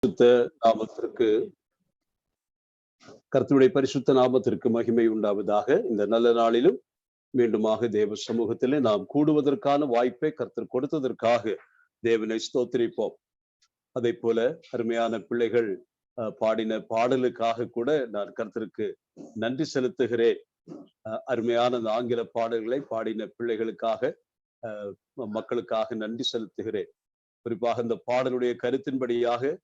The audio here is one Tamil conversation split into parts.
நாமத்திற்கு கர்த்தருடைய பரிசுத்த நாமத்திற்கு மகிமை உண்டாவதாக. இந்த நல்ல நாளிலும் மீண்டுமாக தேவ சமூகத்திலே நாம் கூடுவதற்கான வாய்ப்பை கர்த்தர் கொடுத்ததற்காக தேவனை ஸ்தோத்திரிப்போம். அதே போல அருமையான பிள்ளைகள் பாடின பாடலுக்காக கூட நான் கர்த்தருக்கு நன்றி செலுத்துகிறேன். அருமையான அந்த ஆங்கில பாடல்களை பாடின பிள்ளைகளுக்காக மக்களுக்காக நன்றி செலுத்துகிறேன். குறிப்பாக இந்த பாடலுடைய கருத்தின்படியாக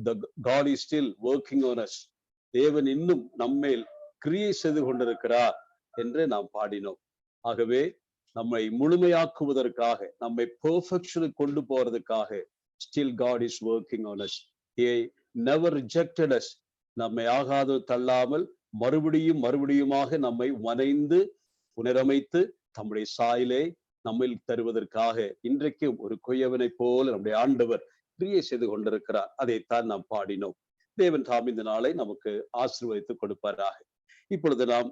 the God is still working on us. தேவன் இன்னும் நம்மேல் கிரியை செய்து கொண்டிருக்கிறார் என்று நாம் பாடினோம். ஆகவே நம்மை முழுமையாக்குவதற்காக, நம்மை பெர்ஃபெக்ஷனுக்கு கொண்டு போறதுக்காக still God is working on us. He never rejected us. நம்மை ஆகாது தள்ளாமல் மறுபடியுமாக நம்மை வனைந்து புனரமைத்து தம்முடைய சாயலை நம்மில் தருவதற்காக இன்றைக்கும் ஒரு கொய்யவனை போல நம்முடைய ஆண்டவர் கிரியை செய்து கொண்டிருக்கிறார். அதைத்தான் நாம் பாடினோம். தேவன் தாம் இந்த நாளை நமக்கு ஆசீர்வதித்து கொடுப்பாராக. இப்பொழுது நாம்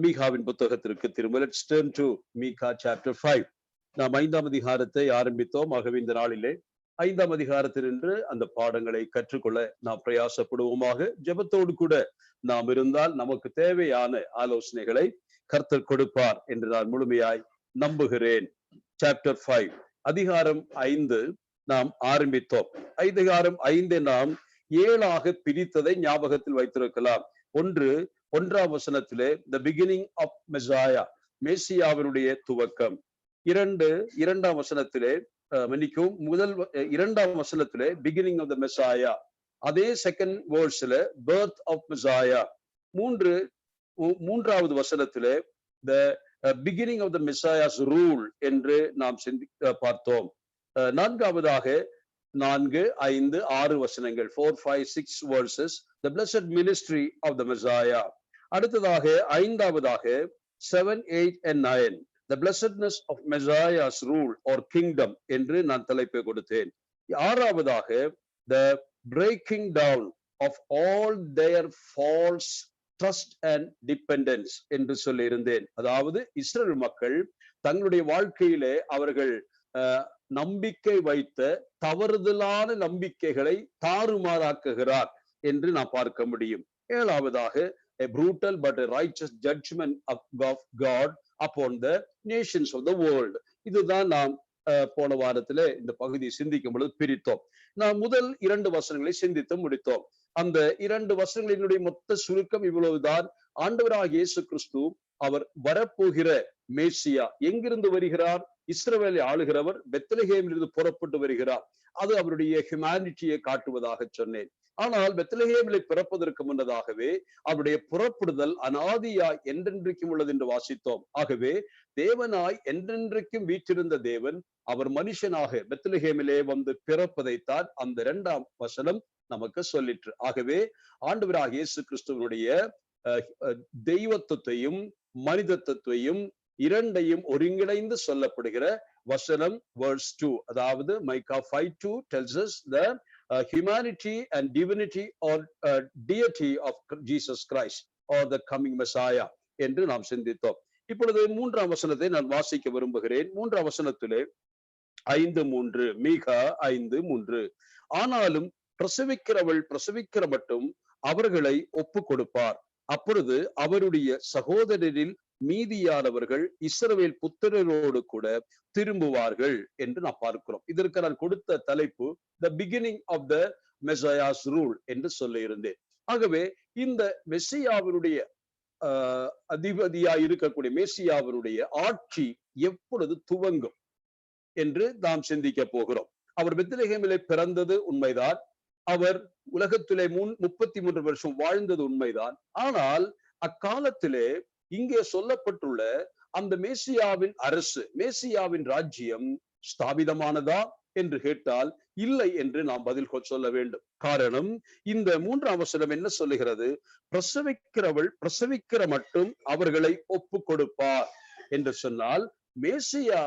மீகாவின் புத்தகத்திற்கு திரும்ப. Let's turn to Micah chapter 5. நாம் 5ஆம் அதிகாரத்தை ஆரம்பித்தோம். ஆகவே இந்த நாளிலே 5ஆம் அதிகாரத்தினின்று அந்த பாடங்களை கற்றுக்கொள்ள நாம் பிரயாசப்படுவோமாக. ஜெபத்தோடு கூட நாம் இருந்தால் நமக்கு தேவையான ஆலோசனைகளை கர்த்தர் கொடுப்பார் என்று நான் முழுமையாய் நம்புகிறேன். Chapter 5, அதிகாரம் 5 நாம் ஆரம்பித்தோம். அதிகாரம் 5 நாம் 7ஆக பிரித்ததை ஞாபகத்தில் வைத்திருக்கலாம். 1ஆம் வசனத்திலே the beginning of Messiah, மேசியாவினுடைய துவக்கம். 2ஆம் வசனத்திலே மன்னிக்கவும் 2ஆம் வசனத்திலே beginning of the Messiah. அதே செகண்ட் வேர்ஸ்ல birth of Messiah. 3ஆவது வசனத்திலே the beginning of the Messiah's rule என்று நாம் பார்த்தோம். 4ஆவதாக 4, 5, 6 வசனங்கள் 4, 5, 6 verses, the blessed ministry of the Messiah. அடுத்ததாக 5ஆவதாக 7, 8 and 9, the blessedness of Messiah's rule or kingdom என்று நான் தலைப்பை கொடுத்தேன். 6ஆவதாக the breaking down of all their false trust and dependence என்று சொல்லி இருந்தேன். அதாவது இஸ்ரவேல் மக்கள் தங்களுடைய வாழ்க்கையிலே அவர்கள் நம்பிக்கை வைத்த தவறுதலான நம்பிக்கைகளை தாறுமாறாக்குகிறார் என்று நாம் பார்க்க முடியும். 7ஆவதாக a brutal but a righteous judgment of God upon the nations of the world. இதுதான் நாம் போன வாரத்திலே இந்த பகுதியை சிந்திக்கும் பொழுது பிரித்தோம். நாம் முதல் 2 வசனங்களை சிந்தித்து முடித்தோம். அந்த 2 வசனங்களினுடைய மொத்த சுருக்கம் இவ்வளவுதான். ஆண்டவராகிய இயேசு கிறிஸ்து அவர் வரப்போகிற மேசியா எங்கிருந்து வருகிறார்? இஸ்ரவேலை ஆளுகிறவர் பெத்லகேமிலிருந்து புறப்பட்டு வருகிறார். அது அவருடைய ஹியூமானிட்டியை காட்டுவதாக சொன்னேன். ஆனால் பெத்லகேமிலே பிறப்பதற்கு முன்னதாகவே அவருடைய புறப்படுதல் அனாதியாய் என்றென்றைக்கும் உள்ளது என்று வாசித்தோம். ஆகவே தேவனாய் என்றென்றைக்கும் வீற்றிருந்த தேவன் அவர் மனுஷனாக பெத்லகேமிலே வந்து பிறப்பதைத்தான் அந்த 2ஆம் வசனம் நமக்கு சொல்லிற்று. ஆகவே ஆண்டவராகிய இயேசு கிறிஸ்துவனுடைய தெய்வத்துவத்தையும் மனிதத்துவத்தையும் இரண்டையும் ஒருங்கிணைந்து சொல்லப்படுகிற வசனம் verse 2. அதாவது மைக்கா 5:2 tells us the humanity and divinity or deity of Jesus Christ or the coming Messiah என்று நாம் சிந்தித்தோம். இப்பொழுது 3ஆம் வசனத்தை நான் வாசிக்க விரும்புகிறேன். 3ஆம் வசனத்திலே 5:3, மீகா 5:3, ஆனாலும் பிரசவிக்கிறவள் பிரசவிக்கிற மட்டும் அவர்களை ஒப்பு கொடுப்பார். அப்பொழுது அவருடைய சகோதரரில் மீதியானவர்கள் இஸ்ரவேல் புத்திரரோடு கூட திரும்புவார்கள் என்று நாம் பார்க்கிறோம். இதற்கு நான் கொடுத்த தலைப்பு the beginning of the Messiah's rule என்று சொல்ல இருந்தேன். ஆகவே இந்த மெசியாவினுடைய அதிபதியாய் இருக்கக்கூடிய மேசியாவினுடைய ஆட்சி எப்பொழுது துவங்கும் என்று நாம் சிந்திக்க போகிறோம். அவர் பெத்லகேமிலே பிறந்தது உண்மைதான். அவர் உலகத்திலே 33 வருஷம் வாழ்ந்தது உண்மைதான். ஆனால் அக்காலத்திலே இங்கே சொல்லப்பட்டுள்ள அந்த மேசியாவின் அரசு, மேசியாவின் ராஜ்யம் ஸ்தாபிதமானதா என்று கேட்டால் இல்லை என்று நாம் பதில் சொல்ல வேண்டும். காரணம், இந்த 3ஆம் வசனம் என்ன சொல்லுகிறது? பிரசவிக்கிறவள் பிரசவிக்கிற மட்டும் அவர்களை ஒப்பு கொடுப்பார் என்று சொன்னால், மேசியா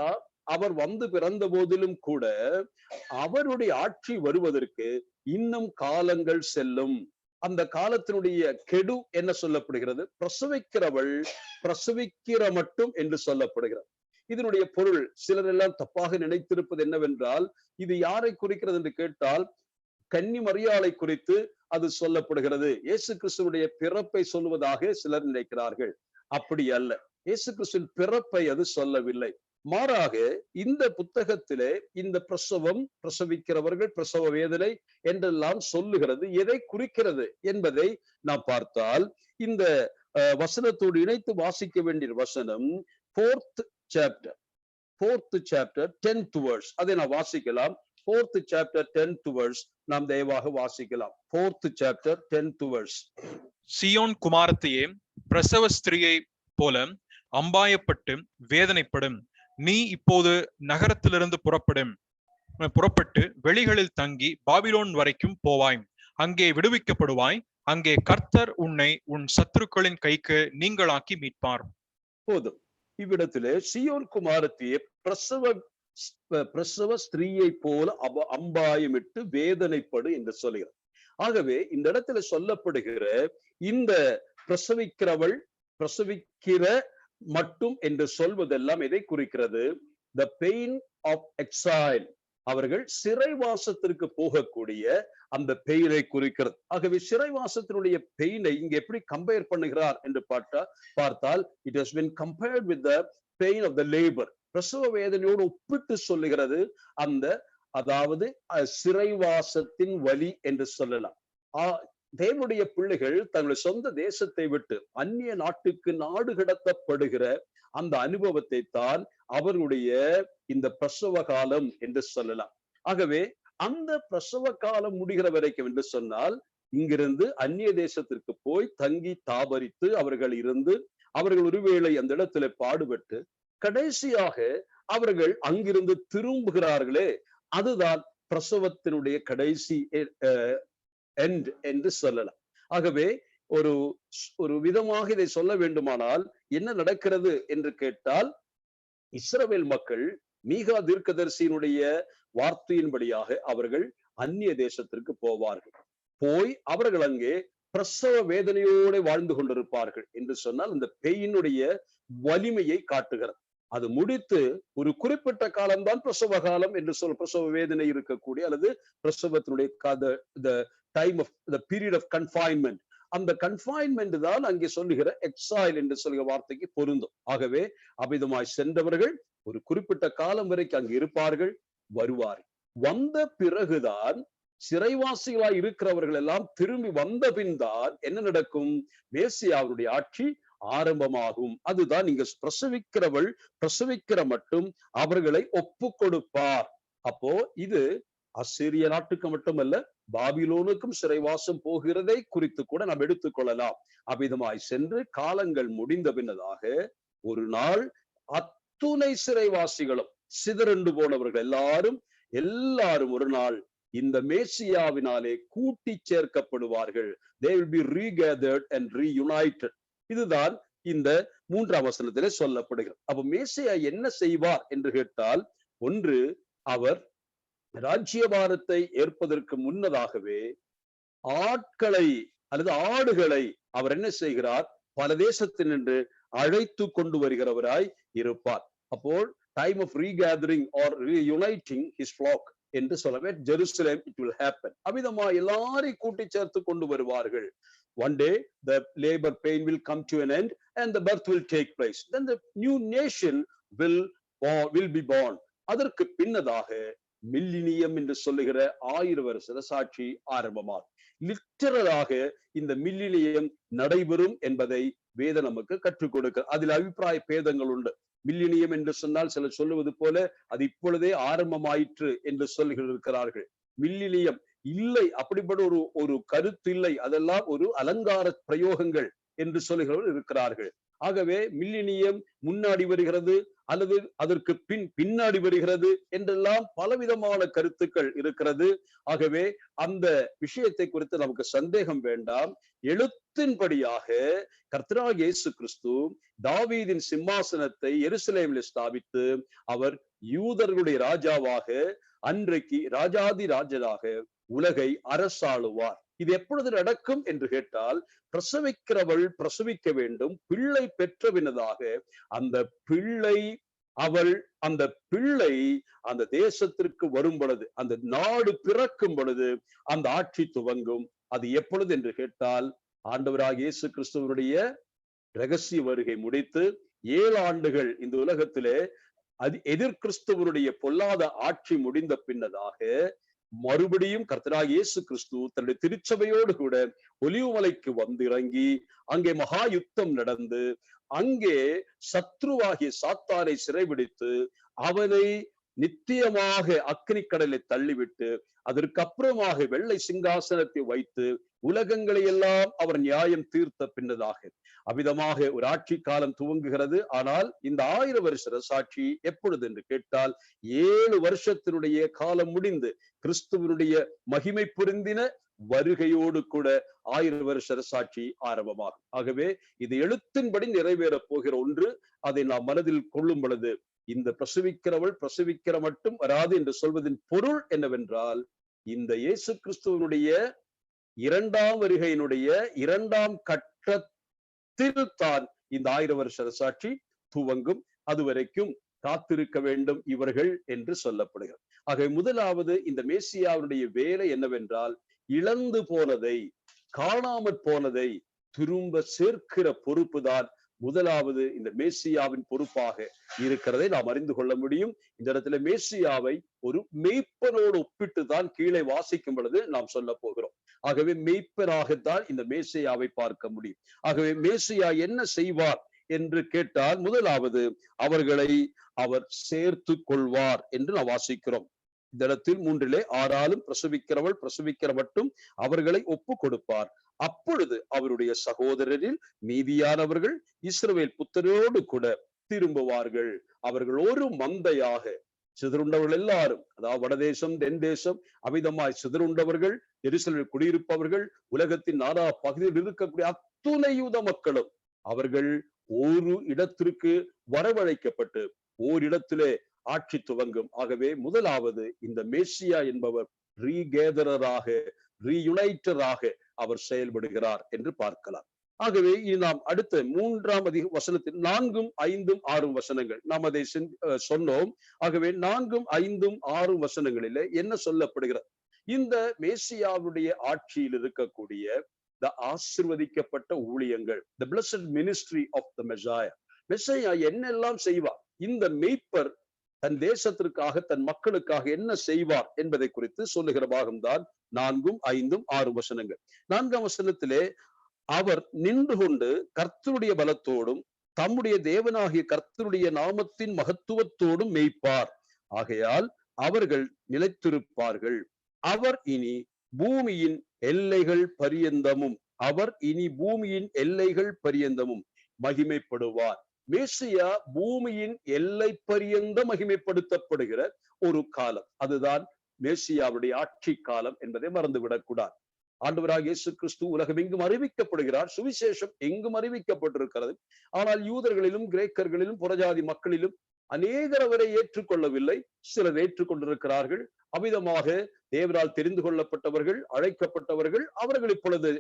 அவர் வந்து பிறந்த போதிலும் கூட அவருடைய ஆட்சி வருவதற்கு இன்னும் காலங்கள் செல்லும். அந்த காலத்தினுடைய கெடு என்ன சொல்லப்படுகிறது? பிரசவிக்கிறவள் பிரசவிக்கிற மட்டும் என்று சொல்லப்படுகிறது. இதனுடைய பொருள் சிலர் எல்லாம் தப்பாக நினைத்திருப்பது என்னவென்றால், இது யாரை குறிக்கிறது என்று கேட்டால் கன்னி மரியாளை குறித்து அது சொல்லப்படுகிறது. இயேசு கிறிஸ்துவுடைய பிறப்பை சொல்லுவதாக சிலர் நினைக்கிறார்கள். அப்படி அல்ல. இயேசு கிறிஸ்துவின் பிறப்பை அது சொல்லவில்லை. மாறாக இந்த புத்தகத்திலே இந்த பிரசவம், பிரசவிக்கிறவர்கள், பிரசவ வேதனை என்றெல்லாம் சொல்லுகிறது. எதை குறிக்கிறது என்பதை நாம் பார்த்தால், இந்த வசனத்தோடு இணைத்து வாசிக்க வேண்டிய வசனம் 4th chapter 10th verse. அதை நான் வாசிக்கலாம். 4th chapter 10th verse நாம் தயவாக வாசிக்கலாம். 4th chapter 10th verse. Zion குமாரத்தியே, பிரசவ ஸ்திரியை போல அம்பாயப்பட்டு வேதனைப்படும். நீ இப்போது நகரத்திலிருந்து புறப்பட்டு வெளிகளில் தங்கி பாபிலோன் வரைக்கும் போவாய். அங்கே விடுவிக்கப்படுவாய். அங்கே கர்த்தர் உன்னை உன் சத்துருக்களின் கைக்கு நீங்களாக்கி மீட்பார். போதும். இவ்விடத்திலே சியோன் குமாரத்தியே பிரசவ ஸ்திரீயை போல அம்பாயமிட்டு வேதனைப்படு என்று சொல்லுகிறார். ஆகவே இந்த இடத்துல சொல்லப்படுகிற இந்த பிரசவிக்கிற மட்டும் என்று சொல்வதெல்லாம் எதை குறிக்கிறது? The pain of exile. அவர்கள் சிறைவாசத்திற்கு போகக்கூடிய அந்த பெயினை குறிக்கிறது. ஆகவே சிறைவாசத்தினுடைய பெயினை இங்க எப்படி கம்பேர் பண்ணுகிறார் என்று பார்த்தால் it has been compared with the pain of the labor. பிரசவ வேதனையோடு ஒப்பிட்டு சொல்லுகிறது. அதாவது சிறைவாசத்தின் வலி என்று சொல்லலாம். தேவனுடைய பிள்ளைகள் தங்களுடைய சொந்த தேசத்தை விட்டு அந்நிய நாட்டுக்கு நாடு கடத்தப்படுகிற அந்த அனுபவத்தை தான் அவர்களுடைய இந்த பிரசவ காலம் என்று சொல்லலாம். ஆகவே அந்த பிரசவ காலம் முடிகிற வரைக்கும் என்று சொன்னால், இங்கிருந்து அந்நிய தேசத்திற்கு போய் தங்கி தாபரித்து அவர்கள் ஒருவேளை அந்த இடத்துல பாடுபட்டு கடைசியாக அவர்கள் அங்கிருந்து திரும்புகிறார்களே, அதுதான் பிரசவத்தினுடைய கடைசி எண்ட் என்று சொல்லலாம். ஆகவே ஒரு விதமாக இதை சொல்ல வேண்டுமானால் என்ன நடக்கிறது என்று கேட்டால், இஸ்ரவேல் மக்கள் மீகா தீர்க்கதரிசியினுடைய வார்த்தையின்படியாக அவர்கள் அந்நிய தேசத்திற்கு போய் அவர்கள் அங்கே பிரசவ வேதனையோடு வாழ்ந்து கொண்டிருப்பார்கள் என்று சொன்னால், இந்த பெயினுடைய வலிமையை காட்டுகிறது. அது முடித்து ஒரு குறிப்பிட்ட காலம்தான் பிரசவ காலம் என்று பிரசவ வேதனை இருக்கக்கூடிய அல்லது பிரசவத்தினுடைய time of the period of confinement. அந்த கன்ஃபைன்மெண்ட் தான் அங்கே சொல்லுகிற எக்ஸைல் என்று சொல்கிற வார்த்தைக்கு பொருந்தும். ஆகவே அபிதமாய் சென்றவர்கள் ஒரு குறிப்பிட்ட காலம் வரைக்கும் அங்கு இருப்பார்கள், வருவார்கள். வந்த பிறகுதான் சிறைவாசிகளாய் இருக்கிறவர்கள் எல்லாம் திரும்பி வந்த பின் தான் என்ன நடக்கும்? மேசியாவுடைய ஆட்சி ஆரம்பமாகும். அதுதான் இங்க பிரசவிக்கிற மட்டும் அவர்களை ஒப்பு கொடுப்பார். அப்போ இது அசீரிய நாட்டுக்கு மட்டுமல்ல, பாபிலோனுக்கும் சிறைவாசம் போகிறதை குறித்து கூட நாம் எடுத்துக்கொள்ளலாம். அவ்விதமாய் சென்று காலங்கள் முடிந்த பின்னதாக ஒரு நாள் அத்துணை சிறைவாசிகளும் சிதறண்டு போனவர்கள் எல்லாரும் ஒரு நாள் இந்த மேசியாவினாலே கூட்டி சேர்க்கப்படுவார்கள். They will be regathered and reunited. இதுதான் இந்த 3ஆம் வசனத்திலே சொல்லப்படுகிறது. அப்ப மேசியா என்ன செய்வார் என்று கேட்டால், ஒன்று, அவர் ராஜ்யபாரத்தை ஏற்பதற்கு முன்னதாகவே ஆட்களை அல்லது ஆடுகளை அவர் என்ன செய்கிறார்? பல தேசத்தினின்று அழைத்து கொண்டு வருகிறவராய் இருப்பார். அப்போ time of regathering or reuniting his flock என்று சொல்லவே ஜெருசலேம் இட் வில் ஹேப்பன். அவ்விதமா எல்லாரையும் கூட்டி சேர்த்து கொண்டு வருவார்கள். One day the labor pain will come to an end and the birth will take place. Then the new nation will be born. அதற்கு பின்னதாக மில்லினியம் என்று சொல்லுகிற 1000 வருஷ சாட்சி ஆரம்பமாகும். லிட்டரலாக இந்த மில்லினியம் நடைபெறும் என்பதை வேதம் நமக்கு கற்றுக் கொடுக்க. அதில் அபிப்பிராய பேதங்கள் உண்டு. மில்லினியம் என்று சொன்னால் சிலர் சொல்லுவது போல அது இப்பொழுதே ஆரம்பமாயிற்று என்று சொல்லுகிறார்கள். மில்லினியம் இல்லை, அப்படிப்பட்ட ஒரு கருத்து இல்லை. அதெல்லாம் ஒரு அலங்கார பிரயோகங்கள் என்று சொல்லுகிறவர்கள் இருக்கிறார்கள். ஆகவே மில்லினியம் முன்னாடி வருகிறது அல்லது அதற்கு பின்னாடி வருகிறது என்றெல்லாம் பலவிதமான கருத்துக்கள் இருக்கிறது. ஆகவே அந்த விஷயத்தை குறித்து நமக்கு சந்தேகம் வேண்டாம். எழுத்தின்படியாக கர்த்தராகிய இயேசு கிறிஸ்து தாவீதின் சிம்மாசனத்தை எருசலேமில் ஸ்தாபித்து அவர் யூதர்களுடைய ராஜாவாக அன்றைக்கு ராஜாதி ராஜனாக உலகை அரசாளுவார். இது எப்பொழுது நடக்கும் என்று கேட்டால், பிரசவிக்கிறவள் பிரசவிக்க வேண்டும், பிள்ளை பெற்ற பின்னதாக அந்த பிள்ளை அவள் அந்த பிள்ளை அந்த தேசத்திற்கு வரும் பொழுது, அந்த நாடு பிறக்கும் பொழுது அந்த ஆட்சி துவங்கும். அது எப்பொழுது என்று கேட்டால், ஆண்டவராக இயேசு கிறிஸ்துவனுடைய இரகசிய வருகை முடித்து 7 ஆண்டுகள் இந்த உலகத்திலே எதிர் கிறிஸ்துவனுடைய பொல்லாத ஆட்சி முடிந்த பின்னதாக மறுபடியும் கர்த்தராகிய இயேசு கிறிஸ்து தன்னுடைய திருச்சபையோடு கூட ஒலிவுமலைக்கு வந்திறங்கி அங்கே மகா யுத்தம் நடந்து அங்கே சத்ருவாகிய சாத்தானை சிறைபிடித்து அவனை நித்தியமாக அக்னி கடலை தள்ளிவிட்டு அதற்கு அப்புறமாக வெள்ளை சிங்காசனத்தை வைத்து உலகங்களை எல்லாம் அவர் நியாயம் தீர்த்த பின்னதாக அவ்விதமாக ஒரு ஆட்சி காலம் துவங்குகிறது. ஆனால் இந்த 1000 வருஷ அரசாட்சி எப்பொழுது என்று கேட்டால் 7 வருஷத்தினுடைய காலம் முடிந்து கிறிஸ்துவனுடைய மகிமை பொருந்தின வருகையோடு கூட 1000 வருஷ அரசாட்சி ஆரம்பமாகும். ஆகவே இது எழுத்தின்படி நிறைவேறப் போகிற ஒன்று. அதை நாம் மனதில் கொள்ளும் பொழுது இந்த பிரசவிக்கிறவள் பிரசவிக்கிற மட்டும் வராது என்று சொல்வதின் பொருள் என்னவென்றால், இந்த இயேசு கிறிஸ்துவனுடைய 2ஆம் வருகையினுடைய 2ஆம் கட்டத்தில் தான் இந்த 1000 வருஷ அரசாட்சி துவங்கும். அதுவரைக்கும் காத்திருக்க வேண்டும் இவர்கள் என்று சொல்லப்படுகிறது. ஆகவே முதலாவது இந்த மேசியாவுடைய வேலை என்னவென்றால், இழந்து போனதை, காணாமற் போனதை திரும்ப சேர்க்கிற பொறுப்புதான் முதலாவது இந்த மேசியாவின் பொறுப்பாக இருக்கிறதை நாம் அறிந்து கொள்ள முடியும். இந்த இடத்துல மேசியாவை ஒரு மெய்ப்பனோடு ஒப்பிட்டு தான் கீழே வாசிக்கும் பொழுது நாம் சொல்ல போகிறோம். ஆகவே மெய்ப்பனாகத்தான் இந்த மேசியாவை பார்க்க முடியும். ஆகவே மேசியா என்ன செய்வார் என்று கேட்டால், முதலாவது அவர்களை அவர் சேர்த்து கொள்வார் என்று நாம் வாசிக்கிறோம். இந்த இடத்தில் 3 ஆறாலும் பிரசவிக்கிறவள் பிரசவிக்கிற மட்டும் அவர்களை ஒப்பு கொடுப்பார். அப்பொழுது அவருடைய சகோதரரில் மீதியானவர்கள் இஸ்ரவேல் புத்தரோடு கூட திரும்புவார்கள். அவர்கள் ஒரு மந்தையாக சிதறுண்டவர்கள் எல்லாரும், அதாவது வடதேசம் தென் தேசம் அமிதமாய் சிதறுண்டவர்கள், எருசலேமில் குடியிருப்பவர்கள், உலகத்தின் நானா பகுதியில் இருக்கக்கூடிய அத்துணை யூத மக்களும் அவர்கள் ஒரு இடத்திற்கு வரவழைக்கப்பட்டு ஓரிடத்திலே ஆட்சி துவங்கும். ஆகவே முதலாவது இந்த மேசியா என்பவர் ரீகேதரராக, ரீயுனைட்டராக அவர் செயல்படுகிறார் என்று பார்க்கலாம். ஆகவே நாம் அடுத்த 3ஆம் வசனத்தில் 4, 5, 6 வசனங்கள் நாம் அதை சொன்னோம். ஆகவே 4, 5, 6 வசனங்களிலே என்ன சொல்லப்படுகிறது? இந்த மேசியாவுடைய ஆட்சியில் இருக்கக்கூடிய ஆசீர்வதிக்கப்பட்ட ஊழியங்கள், the blessed ministry of the Messiah. Messiah என்னெல்லாம் செய்வார், இந்த மெய்ப்பர் தன் தேசத்திற்காக தன் மக்களுக்காக என்ன செய்வார் என்பதை குறித்து சொல்லுகிற பாகம்தான் 4, 5, 6 வசனங்கள். 4ஆம் வசனத்திலே அவர் நின்று கொண்டு கர்த்தருடைய பலத்தோடும் தம்முடைய தேவனாகிய கர்த்தருடைய நாமத்தின் மகத்துவத்தோடும் மேய்ப்பார். ஆகையால் அவர்கள் நிலைத்திருப்பார்கள். அவர் இனி பூமியின் எல்லைகள் பரியந்தமும் மகிமைப்படுவார். மேசியா பூமியின் எல்லை பரியந்த மகிமைப்படுத்தப்படுகிற ஒரு காலம், அதுதான் மேசியாவுடைய ஆட்சி காலம் என்பதை மறந்துவிடக் கூடாது. ஆண்டவராக இயேசு கிறிஸ்து உலகம் எங்கும் அறிவிக்கப்படுகிறார். சுவிசேஷம் எங்கும் அறிவிக்கப்பட்டிருக்கிறது. ஆனால் யூதர்களிலும் கிரேக்கர்களிலும் புறஜாதி மக்களிலும் அநேகர் அவரை ஏற்றுக்கொள்ளவில்லை, சிலர் ஏற்றுக்கொண்டிருக்கிறார்கள். அமிதமாக தேவரால் தெரிந்து கொள்ளப்பட்டவர்கள், அழைக்கப்பட்டவர்கள், அவர்கள் இப்பொழுது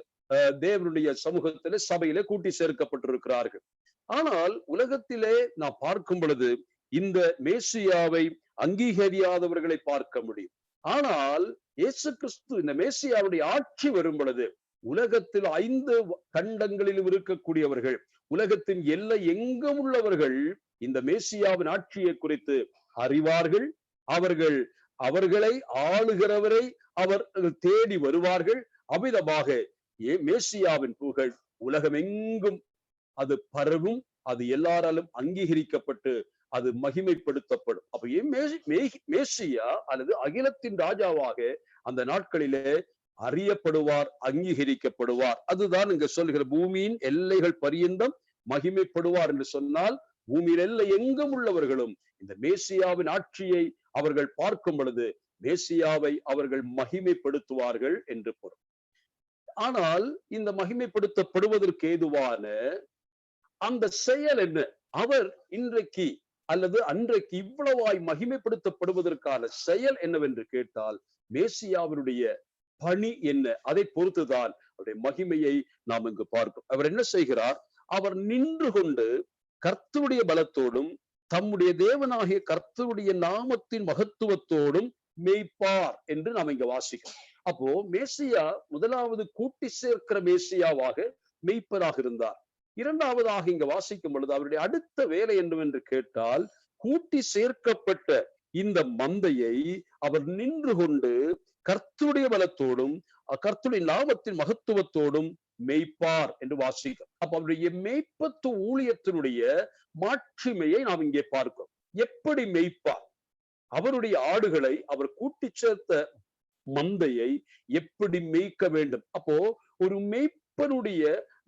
தேவனுடைய சமூகத்திலே சபையிலே கூட்டி சேர்க்கப்பட்டிருக்கிறார்கள். ஆனால் உலகத்திலே நாம் பார்க்கும் பொழுது இந்த மேசியாவை அங்கீகரியாதவர்களை பார்க்க முடியும். ஆனால் இயேசு கிறிஸ்து இந்த மேசியாவுடைய ஆட்சி வரும் பொழுது உலகத்தில் 5 கண்டங்களிலும் இருக்கக்கூடியவர்கள், உலகத்தின் எல்லை எங்கும் உள்ளவர்கள் இந்த மேசியாவின் ஆட்சியை குறித்து அறிவார்கள். அவர்களை ஆளுகிறவரை அவர்கள் தேடி வருவார்கள். அமிதமாக மேசியாவின் புகழ் உலகமெங்கும் அது பரவும், அது எல்லாராலும் அங்கீகரிக்கப்பட்டு அது மகிமைப்படுத்தப்படும். அப்ப மேசியா அல்லது அகிலத்தின் ராஜாவாக அந்த நாட்களிலே அறியப்படுவார், அங்கீகரிக்கப்படுவார். அதுதான் இங்க சொல்லுகிற பூமியின் எல்லைகள் பரியந்தம் மகிமைப்படுவார் என்று சொன்னால், பூமியின் எல்லை எங்கும் உள்ளவர்களும் இந்த மேசியாவின் ஆட்சியை அவர்கள் பார்க்கும் பொழுது மேசியாவை அவர்கள் மகிமைப்படுத்துவார்கள் என்று பொருள். ஆனால் இந்த மகிமைப்படுத்தப்படுவதற்கு ஏதுவான அந்த செயல் என்ன? அவர் இன்றைக்கு அல்லது அன்றைக்கு இவ்வளவாய் மகிமைப்படுத்தப்படுவதற்கான செயல் என்னவென்று கேட்டால், மேசியாவினுடைய பணி என்ன? அதை பொறுத்துதான் அவருடைய மகிமையை நாம் இங்கு பார்க்கிறோம். அவர் என்ன செய்கிறார்? அவர் நின்று கொண்டு கர்த்தருடைய பலத்தோடும் தம்முடைய தேவனாகிய கர்த்தருடைய நாமத்தின் மகத்துவத்தோடும் மேய்ப்பார் என்று நாம் இங்க வாசிக்கிறோம். அப்போ மேசியா முதலாவது கூட்டி சேர்க்கிற மேசியாவாக மெய்ப்பராக இருந்தார். இரண்டாவதாக இங்க வாசிக்கும் பொழுது அவருடைய அடுத்த வேலை என்னவென்று கேட்டால், கூட்டி சேர்க்கப்பட்ட இந்த மந்தையை அவர் நின்று கொண்டு கர்த்தருடைய பலத்தோடும் கர்த்தருடைய நாமத்தின் மகத்துவத்தோடும் மெய்ப்பார் என்று வாசிக்கிறோம். அப்ப அவருடைய மெய்ப்பத்து ஊழியத்தினுடைய மாட்சிமையை நாம் இங்கே பார்க்கிறோம். எப்படி மெய்ப்பார்? அவருடைய ஆடுகளை அவர் கூட்டி சேர்த்த மந்தையை எப்படி மேய்க்க வேண்டும்? அப்போ ஒரு மெய்ப்பனுடைய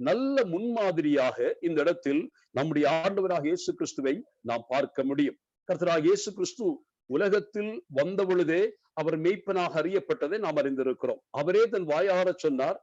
நல்ல முன்மாதிரியாக இந்த இடத்தில் நம்முடைய ஆண்டவராக இயேசு கிறிஸ்துவை நாம் பார்க்க முடியும். கர்த்தராக இயேசு கிறிஸ்து உலகத்தில் வந்த பொழுதே அவர் மெய்ப்பனாக அறியப்பட்டதை நாம் அறிந்திருக்கிறோம். அவரே தன் வாயார சொன்னார்,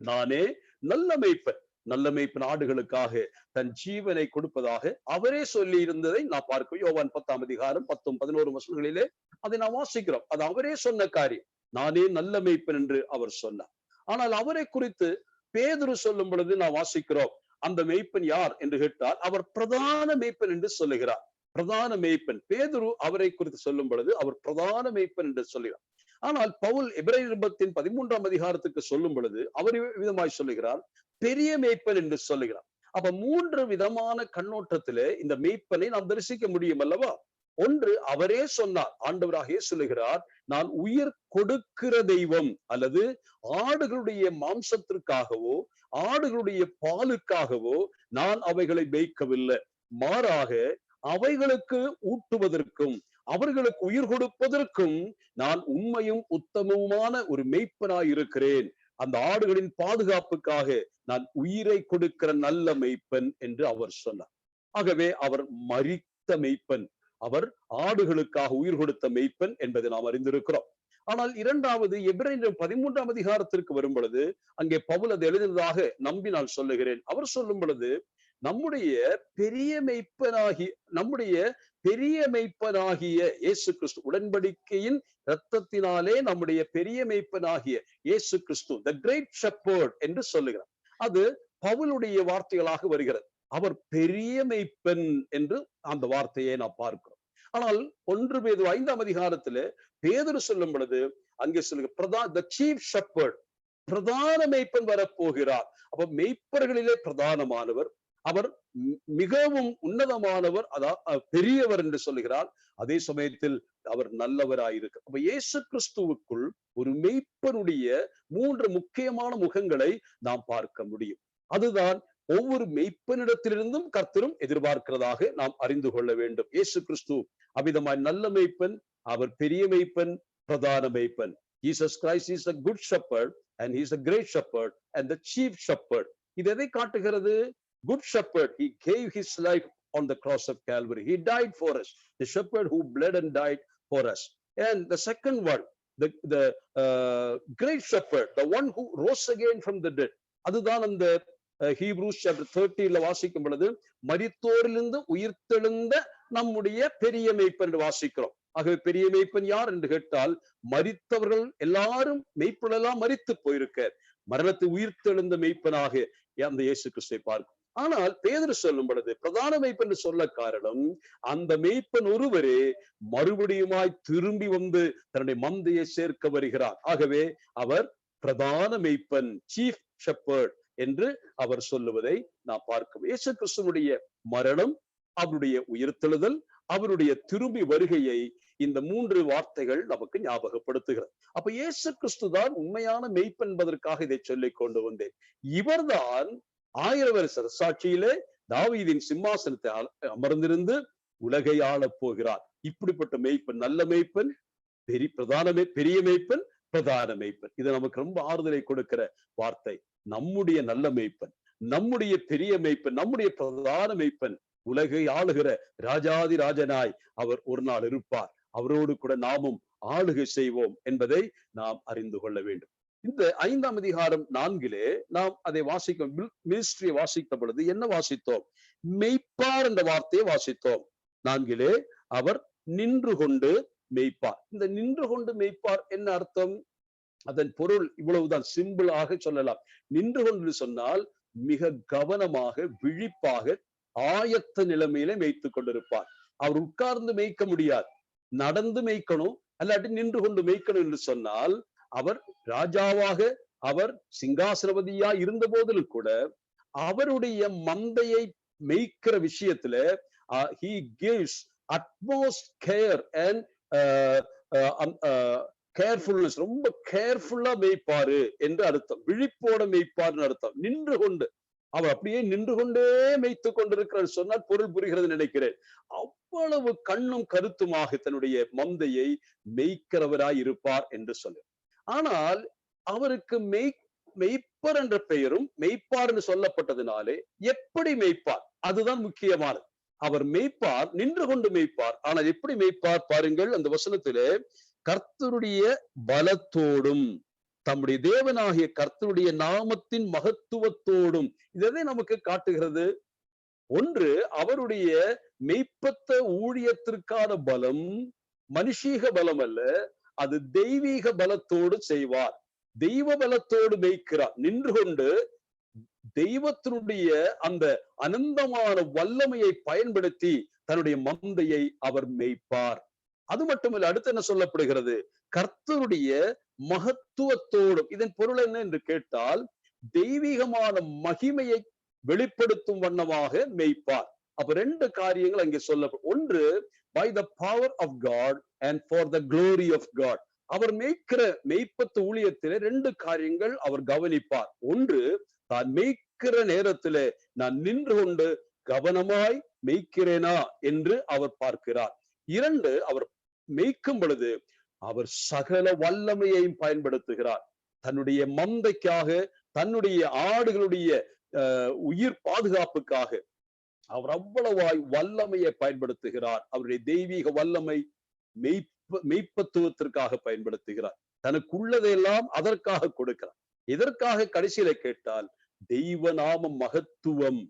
நானே நல்ல மெய்ப்பன், நல்ல மெய்ப்பன் ஆடுகளுக்காக தன் ஜீவனை கொடுப்பதாக அவரே சொல்லி இருந்ததை நான் பார்க்கிறோம். யோவான் 10ஆம் அதிகாரம் 10-11 வசனங்களிலே அதை நாம் வாசிக்கிறோம். அது அவரே சொன்ன காரியம். நானே நல்ல மெய்ப்பன் என்று அவர் சொன்னார். ஆனால் அவரை குறித்து பேதுரு சொல்லும் பொழுது நான் வாசிக்கிறோம், அந்த மெய்ப்பன் யார் என்று கேட்டால் அவர் பிரதான மெய்ப்பன் என்று சொல்லுகிறார். பிரதான மெய்ப்பன் பேதுரு அவரை குறித்து சொல்லும் பொழுது அவர் பிரதான மெய்ப்பன் என்று சொல்லுகிறார். ஆனால் பவுல் எபிரேயர் நிருபத்தின் 13ஆம் அதிகாரத்துக்கு சொல்லும் பொழுது அவர் விதமாய் சொல்லுகிறார், பெரிய மெய்ப்பன் என்று சொல்லுகிறார். அப்ப 3 விதமான கண்ணோட்டத்திலே இந்த மெய்ப்பனை நாம் தரிசிக்க முடியும் அல்லவா? ஒன்று, அவரே சொன்னார், ஆண்டவராக சொல்லுகிறார், நான் உயிர் கொடுக்கிற தெய்வம், அல்லது ஆடுகளுடைய மாம்சத்திற்காகவோ ஆடுகளுடைய பாலுக்காகவோ நான் அவைகளை மேய்க்கவில்லை, மாறாக அவைகளுக்கு ஊட்டுவதற்கும் அவர்களுக்கு உயிர் கொடுப்பதற்கும் நான் உண்மையும் உத்தமவுமான ஒரு மெய்ப்பனாய் இருக்கிறேன். அந்த ஆடுகளின் பாதுகாப்புக்காக நான் உயிரை கொடுக்கிற நல்ல மெய்ப்பன் என்று அவர் சொன்னார். ஆகவே அவர் மரித்த மெய்ப்பன், அவர் ஆடுகளுக்காக உயிர் கொடுத்த மெய்ப்பன் என்பதை நாம் அறிந்திருக்கிறோம். ஆனால் இரண்டாவது, எபிரேயர் 13ஆம் அதிகாரத்திற்கு வரும் பொழுது அங்கே பவுல் அது எழுதினதாக நம்பி நான் சொல்லுகிறேன். அவர் சொல்லும் பொழுது, நம்முடைய பெரிய மெய்ப்பனாகிய இயேசு கிறிஸ்து, உடன்படிக்கையின் இரத்தத்தினாலே நம்முடைய பெரிய மெய்ப்பனாகிய இயேசு கிறிஸ்து, த கிரேட் ஷெப்பர்ட் என்று சொல்லுகிறார். அது பவுலுடைய வார்த்தைகளாக வருகிறது. அவர் பெரிய மெய்ப்பன் என்று அந்த வார்த்தையை நாம் பார்க்கிறோம். ஆனால் 1 பேதுரு 5ஆம் அதிகாரத்திலே பேதுரு சொல்லும் பொழுது அங்கே சொல்லுங்க, த சீஃப் ஷெப்பர்ட், பிரதான மெய்ப்பன் வரப்போகிறார். அப்ப மெய்ப்பர்களிலே பிரதானமானவர், அவர் மிகவும் உன்னதமானவர், அதாவது பெரியவர் என்று சொல்லுகிறார். அதே சமயத்தில் அவர் நல்லவராயிருக்கு. அப்ப இயேசு கிறிஸ்துவுக்குள் ஒரு மெய்ப்பனுடைய 3 முக்கியமான முகங்களை நாம் பார்க்க முடியும். அதுதான் ஒவ்வொரு மெய்ப்பனிடத்திலிருந்தும் கர்த்தரும் எதிர்பார்க்கிறதாக நாம் அறிந்து கொள்ள வேண்டும். இயேசு கிறிஸ்து அவ்விதமாய் நல்ல மெய்ப்பன், அவர் பெரிய மெய்ப்பன், பிரதான மெய்ப்பன். Jesus Christ is a good shepherd and he is a great shepherd and the chief shepherd. இது எதை காட்டுகிறது? Good shepherd, he gave his life on the cross of Calvary. He died for us. The shepherd who bled and died for us. And the second one, the great shepherd, the one who rose again from the dead. அதுதான் அந்த Hebrews chapter 13 வாசிக்கும் பொழுது மரித்தோரிலிருந்து உயிர்த்தெழுந்த நம்முடைய பெரிய மெய்ப்பன் என்று வாசிக்கிறோம். ஆகவே பெரிய மெய்ப்பன் யார் என்று கேட்டால், மரித்தவர்கள் எல்லாரும் மெய்ப்பனெல்லாம் மரித்து போயிருக்க மரணத்தை உயிர்த்தெழுந்த மெய்ப்பனாக அந்த இயேசு கிறிஸ்துவை பார்க்கும். ஆனால் பேதுரு சொல்லும் பொழுது பிரதான மெய்ப்பன் சொல்ல காரணம், அந்த மெய்ப்பன் ஒருவரே மறுபடியுமாய் திரும்பி வந்து தன்னுடைய மந்தையை சேர்க்க வருகிறார். ஆகவே அவர் பிரதான மெய்ப்பன், சீஃப் ஷெப்பர்ட் என்று அவர் சொல்லுவதை நாம் பார்க்கிறோம். இயேசு கிறிஸ்துவுடைய மரணம், அவருடைய உயிர்த்தெழுதல், அவருடைய திரும்பி வருகையை இந்த 3 வார்த்தைகள் நமக்கு ஞாபகப்படுத்துகிறது. அப்ப இயேசு கிறிஸ்து தான் உண்மையான மெய்ப்பன் என்பதற்காக இதை சொல்லிக் கொண்டு வந்தேன். இவர்தான் 1000 வருஷ சாட்சியிலே தாவீதின் சிம்மாசனத்தை அமர்ந்திருந்து உலகை ஆளப் போகிறார். இப்படிப்பட்ட மெய்ப்பன், நல்ல மெய்ப்பன், பெரிய மெய்ப்பன், பிரதான மெய்ப்பன். இது நமக்கு ரொம்ப ஆறுதலை கொடுக்கிற வார்த்தை. நம்முடைய நல்ல மெய்ப்பன், நம்முடைய பெரிய மெய்ப்பன், நம்முடைய பிரதான மெய்ப்பன், உலகை ஆளுகிற ராஜாதி ராஜனாய் அவர் ஒரு நாள் இருப்பார். அவரோடு கூட நாமும் ஆளுகை செய்வோம் என்பதை நாம் அறிந்து கொள்ள வேண்டும். இந்த 5ஆம் அதிகாரம் 4 நாம் அதை மினிஸ்ட்ரியை வாசித்த பொழுது என்ன வாசித்தோம்? மெய்ப்பார் என்ற வார்த்தையை வாசித்தோம். 4 அவர் நின்று கொண்டு மெய்ப்பார். இந்த நின்று கொண்டு மெய்ப்பார் என்ன அர்த்தம்? அதன் பொருள் இவ்வளவுதான், சிம்பிளாக சொல்லலாம். நின்று கொண்டு சொன்னால் மிக கவனமாக, விழிப்பாக, ஆயத்த நிலைமையில மேய்த்துக் கொண்டிருப்பார். அவர் உட்கார்ந்து மேய்க்க முடியாது, நடந்து மேய்க்கணும், அல்லாட்டி நின்று கொண்டு மேய்க்கணும் என்று சொன்னால், அவர் ராஜாவாக, அவர் சிங்காசனபதியா இருந்த போதிலும் கூட அவருடைய மந்தையை மேய்க்கிற விஷயத்துல he gives utmost care and carefulness, ரொம்ப கேர்ஃபுல்லா மேய்ப்பாரு என்று அர்த்தம். விழிப்போட மேய்ப்பாருன்னு அர்த்தம். நின்று கொண்டு, அவர் அப்படியே நின்று கொண்டே மேய்த்து கொண்டிருக்கிறார் சொன்னால் பொருள் புரிகிறது நினைக்கிறேன். அவ்வளவு கண்ணும் கருத்துமாக தன்னுடைய மந்தையை மேய்க்கிறவராய் இருப்பார் என்று சொல்லு. ஆனால் அவருக்கு மெய்ப்பர் என்ற பெயரும் மெய்ப்பார் என்று சொல்லப்பட்டதுனாலே எப்படி மெய்ப்பார், அதுதான் முக்கியமானது. அவர் மெய்ப்பார், நின்று கொண்டு மெய்ப்பார். ஆனால் எப்படி மெய்ப்பார் பாருங்கள், அந்த வசனத்திலே கர்த்தருடைய பலத்தோடும் தம்முடைய தேவனாகிய கர்த்தருடைய நாமத்தின் மகத்துவத்தோடும். இதை நமக்கு காட்டுகிறது. ஒன்று, அவருடைய மெய்ப்பத்த ஊழியத்திற்கான பலம் மனுஷீக பலம் அல்ல, அது தெய்வீக பலத்தோடு செய்வார். தெய்வ பலத்தோடு மேய்க்கிறார். நின்று கொண்டு தெய்வத்தினுடைய அந்த அனந்தமான வல்லமையை பயன்படுத்தி தன்னுடைய மந்தையை அவர் மேய்ப்பார். அது மட்டுமல்ல, அடுத்து என்ன சொல்லப்படுகிறது, கர்த்தருடைய மகத்துவத்தோடும். இதன் பொருள் என்ன என்று கேட்டால், தெய்வீகமான மகிமையை வெளிப்படுத்தும் வண்ணமாக மேய்ப்பார். அப்ப ரெண்டு காரியங்கள் அங்கே சொல்லப்படும். ஒன்று, by the power of God and for the glory of God. அவர் மேய்க்கிற மெய்ப்பத்து ஊழியத்திலே ரெண்டு காரியங்கள் அவர் கவனிப்பார். ஒன்று, தான் மேய்க்கிற நேரத்திலே நான் நின்று கொண்டு கவனமாய் மேய்க்கிறேனா என்று அவர் பார்க்கிறார். இரண்டு, அவர் மேய்க்கும் பொழுது அவர் சகல வல்லமையையும் பயன்படுத்துகிறார். தன்னுடைய மந்தைக்காக, தன்னுடைய ஆடுகளுடைய உயிர் பாதுகாப்புக்காக அவர் அவ்வளவாய் வல்லமையை பயன்படுத்துகிறார். அவருடைய தெய்வீக வல்லமை மெய்ப்பத்துவத்திற்காக பயன்படுத்துகிறார். தனக்குள்ளதையெல்லாம் அதற்காக கொடுக்கிறார். இதற்காக கடைசியில கேட்டால், தெய்வ நாம மகத்துவம்,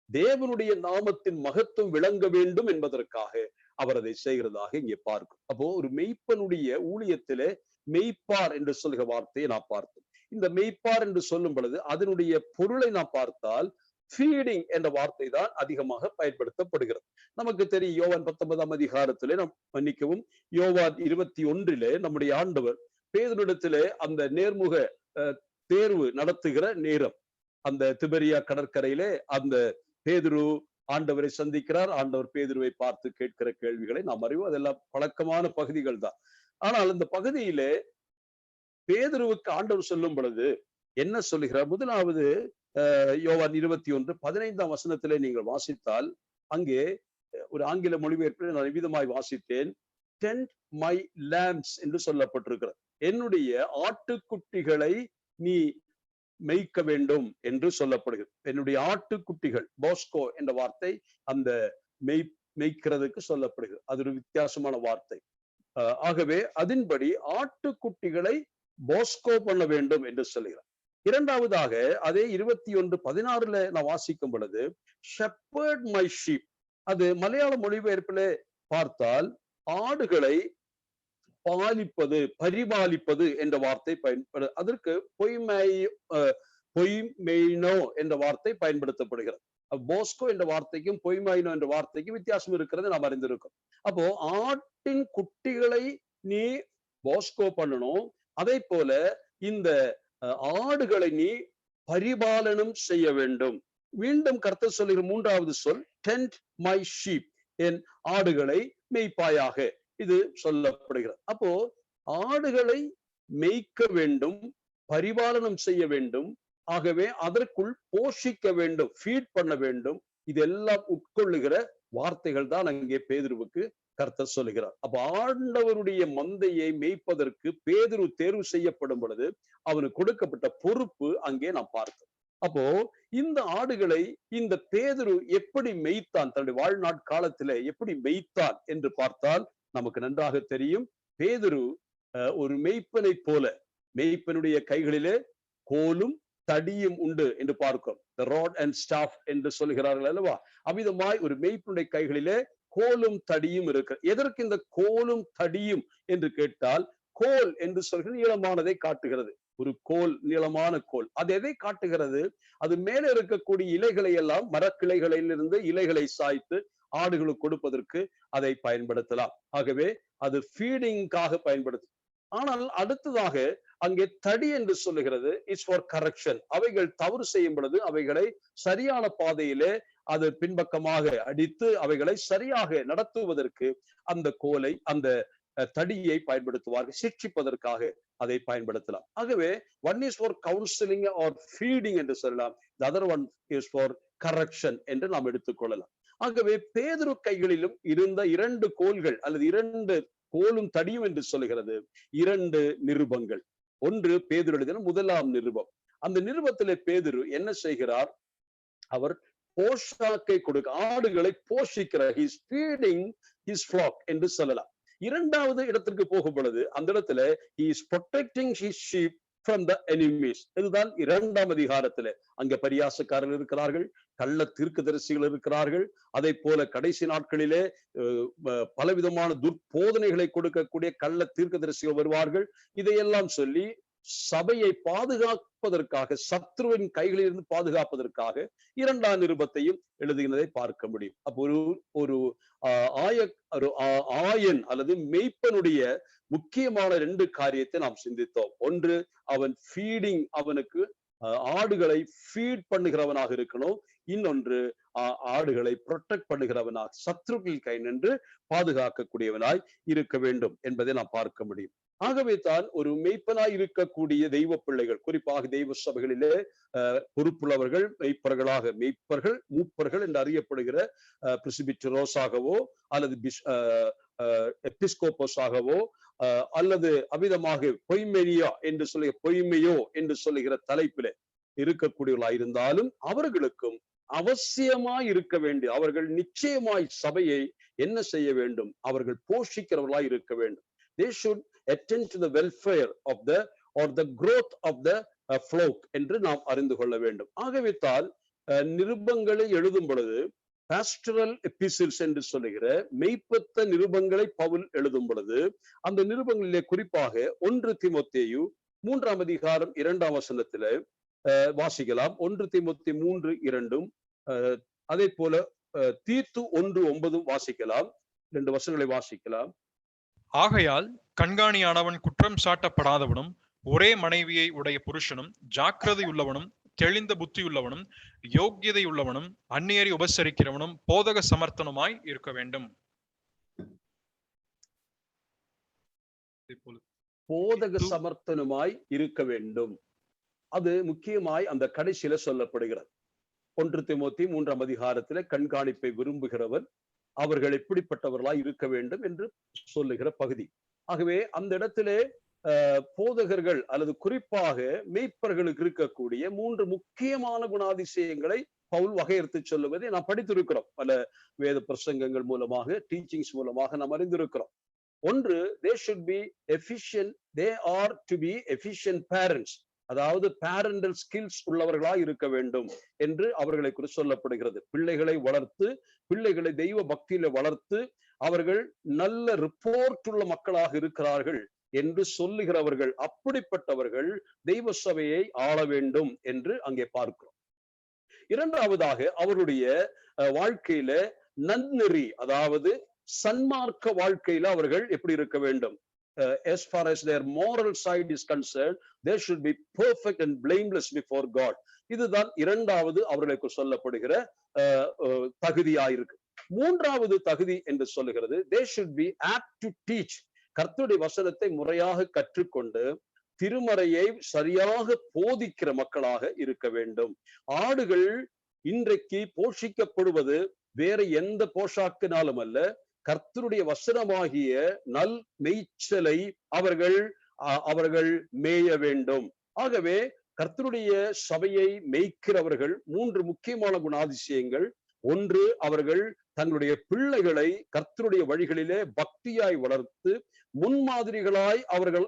தேவனுடைய நாமத்தின் மகத்துவம் விளங்க வேண்டும் என்பதற்காக அவர் அதை செய்கிறதாக இங்கே பார்க்கும். அப்போ ஒரு மெய்ப்பனுடைய ஊழியத்திலே மெய்ப்பார் என்று சொல்கிற வார்த்தையை நான் பார்த்தோம். இந்த மெய்ப்பார் என்று சொல்லும் பொழுது அதனுடைய பொருளை நான் பார்த்தால் ஃபீடிங் என்ற வார்த்தை தான் அதிகமாக பயன்படுத்தப்படுகிறது. நமக்கு தெரியும், யோவான் 19ஆம் அதிகாரத்திலே நாம் மன்னிக்கவும், யோவான் 21 நம்முடைய ஆண்டவர் பேதுருவிடத்திலே அந்த நேர்முக தேர்வு நடத்துகிற நேரம், அந்த திபெரியா கடற்கரையிலே அந்த பேதுரு ஆண்டவரை சந்திக்கிறார். ஆண்டவர் பேதுருவை பார்த்து கேட்கிற கேள்விகளை நாம் அறிவோம். அதெல்லாம் பழக்கமான பகுதிகள் தான். ஆனால் இந்த பகுதியிலே பேதுருவுக்கு ஆண்டவர் சொல்லும் பொழுது என்ன சொல்லுகிறார்? முதலாவது யோவான் 21:15 வசனத்திலே நீங்கள் வாசித்தால், அங்கே ஒரு ஆங்கில மொழிபெயர்ப்பில் நான் விதமாய் வாசித்தேன். டென்ட் மை லேம்ப்ஸ் என்று சொல்லப்பட்டிருக்கிறது. என்னுடைய ஆட்டுக்குட்டிகளை நீ மேய்க்க வேண்டும் என்று சொல்லப்படுகிறது. என்னுடைய ஆட்டுக்குட்டிகள், போஸ்கோ என்ற வார்த்தை அந்த மேய்க்கிறதுக்கு சொல்லப்படுகிறது. அது ஒரு வித்தியாசமான வார்த்தை. ஆகவே அதன்படி ஆட்டுக்குட்டிகளை போஸ்கோ பண்ண வேண்டும் என்று சொல்லுகிறார். இரண்டாவதாக அதே 21:16 நான் வாசிக்கும் பொழுது, ஷெப்பர்ட் மை ஷீப், அது மலையாள மொழிபெயர்ப்பிலே பார்த்தால் ஆடுகளை பாலிப்பது, பரிபாலிப்பது என்ற வார்த்தை பயன்படு, அதற்கு பொய்மெய்னோ என்ற வார்த்தை பயன்படுத்தப்படுகிறது. போஸ்கோ என்ற வார்த்தைக்கும் பொய்மைனோ என்ற வார்த்தைக்கும் வித்தியாசம் இருக்கிறது நாம் அறிந்திருக்கோம். அப்போ ஆட்டின் குட்டிகளை நீ போஸ்கோ பண்ணணும், அதே போல இந்த ஆடுகளை நீ பரிபாலனம் செய்ய வேண்டும். மீண்டும் கர்த்தர் சொல்லுகிற மூன்றாவது சொல் டென்ட் மை ஷீப், என் ஆடுகளை மேய்ப்பாயாக, இது சொல்லப்படுகிறது. அப்போ ஆடுகளை மேய்க்க வேண்டும், பரிபாலனம் செய்ய வேண்டும், ஆகவே அதற்குள் போஷிக்க வேண்டும், ஃபீட் பண்ண வேண்டும். இதெல்லாம் உட்கொள்ளுகிற வார்த்தைகள் தான் அங்கே பேதுருவுக்கு கர்த்தர் சொல்லுகிறார். அப்ப ஆண்டவருடைய மந்தையை மேய்ப்பதற்கு பேதுரு தேர்வு செய்யப்படும் பொழுது அவனுக்கு கொடுக்கப்பட்ட பொறுப்பு அங்கே நாம் பார்த்தோம். அப்போ இந்த ஆடுகளை இந்த பேதுரு எப்படி மேய்த்தான், தன்னுடைய வாழ்நாட் காலத்திலே எப்படி மேய்த்தான் என்று பார்த்தால் நமக்கு நன்றாக தெரியும். பேதுரு ஒரு மெய்ப்பனை போல, மெய்ப்பனுடைய கைகளிலே கோலும் தடியும் உண்டு என்று பார்க்கிறோம். ராட் அண்ட் ஸ்டாஃப் என்று சொல்கிறார்கள் அல்லவா, அவ்விதமாய் ஒரு மெய்ப்பனுடைய கைகளிலே கோலும் தடியும் இருக்கு. எதற்கு இந்த கோலும் தடியும் என்று கேட்டால், கோல் என்று சொல்கிற நீளமானதை காட்டுகிறது. ஒரு கோல், நீளமான கோல், அது எதை காட்டுகிறது? அது மேலே இருக்கக்கூடிய இலைகளை எல்லாம், மரக்கிளைகளிலிருந்து இலைகளை சாய்த்து ஆடுகளுக்கு கொடுப்பதற்கு அதை பயன்படுத்தலாம். ஆகவே அது ஃபீடிங்காக பயன்படுத்தும். ஆனால் அடுத்ததாக அங்கே தடி என்று சொல்லுகிறது இஸ் ஃபார் கரெக்ஷன். அவைகள் தவறு செய்யும் பொழுது அவைகளை சரியான பாதையிலே அது பின்பக்கமாக அடித்து அவைகளை சரியாக நடத்துவதற்கு அந்த கோலை, அந்த தடியை பயன்படுத்துவார்கள். சிக்ஷிப்பதற்காக அதை பயன்படுத்தலாம். ஆகவே one is for counselling R feeding என்று சொல்லலாம், the other one is for correction என்று நாம் எடுத்துக்கொள்ளலாம். ஆகவே பேதுரு கைகளிலும் இருந்த 2 கோல்கள் அல்லது 2 கோலும் தடியும் என்று சொல்லுகிறது 2 நிருபங்கள். ஒன்று பேதுரு எழுதின 1ஆம் நிருபம். அந்த நிருபத்திலே பேதுரு என்ன செய்கிறார்? அவர் போஷாக்கை கொடுக்க, ஆடுகளை போஷிக்கிறார். he is feeding his flock என்று சொல்லலாம். 2வது இடத்திற்கு போகும் பொழுது அந்த இடத்துல he is protecting his sheep from the enemies. இதுதான் 2ஆம் அதிகாரத்திலே. அங்க பரியாசக்காரர்கள் இருக்கிறார்கள், கள்ள தீர்க்கதரிசிகள் இருக்கிறார்கள், அதை போல கடைசி நாட்களிலே பலவிதமான துர்போதனைகளை கொடுக்கக்கூடிய கள்ள தீர்க்கதரிசிகள் வருவார்கள். இதையெல்லாம் சொல்லி சபையை பாதுகாப்பதற்காக, சத்ருவின் கைகளில் இருந்து பாதுகாப்பதற்காக 2ஆம் நிருபத்தையும் எழுதுகிறதை பார்க்க முடியும். அப்போ ஒரு ஆயன் அல்லது மெய்ப்பனுடைய முக்கியமான 2 காரியத்தை நாம் சிந்தித்தோம். ஒன்று, அவன் ஃபீடிங், அவனுக்கு ஆடுகளை ஃபீட் பண்ணுகிறவனாக இருக்கணும். இன்னொன்று, ஆடுகளை ப்ரொடெக்ட் பண்ணுகிறவனாக, சத்ருக்கள் கை நின்று பாதுகாக்கக்கூடியவனாய் இருக்க வேண்டும் என்பதை நாம் பார்க்க முடியும். ஆகவே தான் ஒரு மெய்ப்பனாய் இருக்கக்கூடிய தெய்வ பிள்ளைகள், குறிப்பாக தெய்வ சபைகளிலே பொறுப்புள்ளவர்கள், மெய்ப்பர்களாக, மெய்ப்பர்கள், மூப்பர்கள் என்று அறியப்படுகிற பிரிஸ்பிட்டரோஸாகவோ அல்லது எபிஸ்கோபோஸாகவோ அல்லது அமிதமாக பொய்மெனியா என்று சொல்லுகிற, பொய்மையோ என்று சொல்லுகிற தலைப்பிலே இருக்கக்கூடியவர்களாய் இருந்தாலும் அவர்களுக்கும் அவசியமாய் இருக்க வேண்டிய, அவர்கள் நிச்சயமாய் சபையை என்ன செய்ய வேண்டும்? அவர்கள் போஷிக்கிறவர்களாய் இருக்க வேண்டும். They should attend to the welfare of the or the growth of the flock என்று நாம் அறிந்து கொள்ள வேண்டும். ஆகவே தான் நிருபங்களை எழுதும் பொழுது பாஸ்டரல் எபிசில்ஸ் என்று சொல்லுகிற மெய்ப்பத்த நிருபங்களை பவுல் எழுதும் பொழுது அந்த நிருபங்களிலே குறிப்பாக 1 தீமோத்தேயு 3ஆம் அதிகாரம் 2ஆம் வசனத்திலே வாசிக்கலாம். 1 தீமோத்தேயு 3:2, அதே போல தீத்து 1:9 வாசிக்கலாம். 2 வசனங்களை வாசிக்கலாம். ஆகையால் கண்காணியானவன் குற்றம் சாட்டப்படாதவனும் ஒரே மனைவியை உடைய புருஷனும் ஜாக்கிரதையுள்ளவனும் தெளிந்த புத்தியுள்ளவனும் யோக்கியதையுள்ளவனும் அந்நியரை உபசரிக்கிறவனும் போதக சமர்த்தனுமாய் இருக்க வேண்டும். போதக சமர்த்தனுமாய் இருக்க வேண்டும். அது முக்கியமாய் அந்த கடைசியில சொல்லப்படுகிறது. 1 தீமோத்தேயு 3ஆம் அதிகாரத்திலே கண்காணிப்பை விரும்புகிறவர் அவர்கள் எப்படிப்பட்டவர்களாய் இருக்க வேண்டும் என்று சொல்லுகிற பகுதி. ஆகவே அந்த இடத்திலே போதகர்கள் அல்லது குறிப்பாக மெய்ப்பர்களுக்கு இருக்கக்கூடிய 3 முக்கியமான குணாதிசயங்களை பவுல் வகையறுத்து சொல்லுவதை நாம் படித்திருக்கிறோம். பல வேத பிரசங்கங்கள் மூலமாக, டீச்சிங்ஸ் மூலமாக நாம் அறிந்திருக்கிறோம். ஒன்று, they should be efficient, they are to be efficient parents. அதாவது பேரண்டல் ஸ்கில்ஸ் உள்ளவர்களாய் இருக்க வேண்டும் என்று அவர்களை குறித்து சொல்லப்படுகிறது. பிள்ளைகளை வளர்த்து, பிள்ளைகளை தெய்வ பக்தியில வளர்த்து, அவர்கள் நல்ல ரிப்போர்ட் உள்ள மக்களாக இருக்கிறார்கள் என்று சொல்லுகிறவர்கள், அப்படிப்பட்டவர்கள் தெய்வ சபையை ஆள வேண்டும் என்று அங்கே பார்க்கிறோம். 2வதாக அவருடைய வாழ்க்கையில நன்னெறி, அதாவது சன்மார்க்க வாழ்க்கையில அவர்கள் எப்படி இருக்க வேண்டும்? As far as their moral side is concerned, they should be perfect and blameless before God. இதுதான் 2வது அவர்களுக்கு சொல்லப்படுகிற தகுதியாயிருக்கு. 3வது தகுதி என்று சொல்லுகிறது, they should be apt to teach. கர்த்தருடைய வசனத்தை முறையாக கற்றுக்கொண்டு திருமறையை சரியாக போதிக்கிற மக்களாக இருக்க வேண்டும். ஆடுகள் இன்றைக்கு போஷிக்கப்படுவது வேற எந்த போஷாக்கினாலும் அல்ல, கர்த்தருடைய வசனமாகிய நல் மேய்ச்சலை அவர்கள் மேய வேண்டும். ஆகவே கர்த்தருடைய சபையை மேய்க்கிறவர்கள் 3 முக்கியமான குணாதிசயங்கள். ஒன்று, அவர்கள் தங்களுடைய பிள்ளைகளை கர்த்தருடைய வழிகளிலே பக்தியாய் வளர்த்து முன்மாதிரிகளாய் அவர்கள்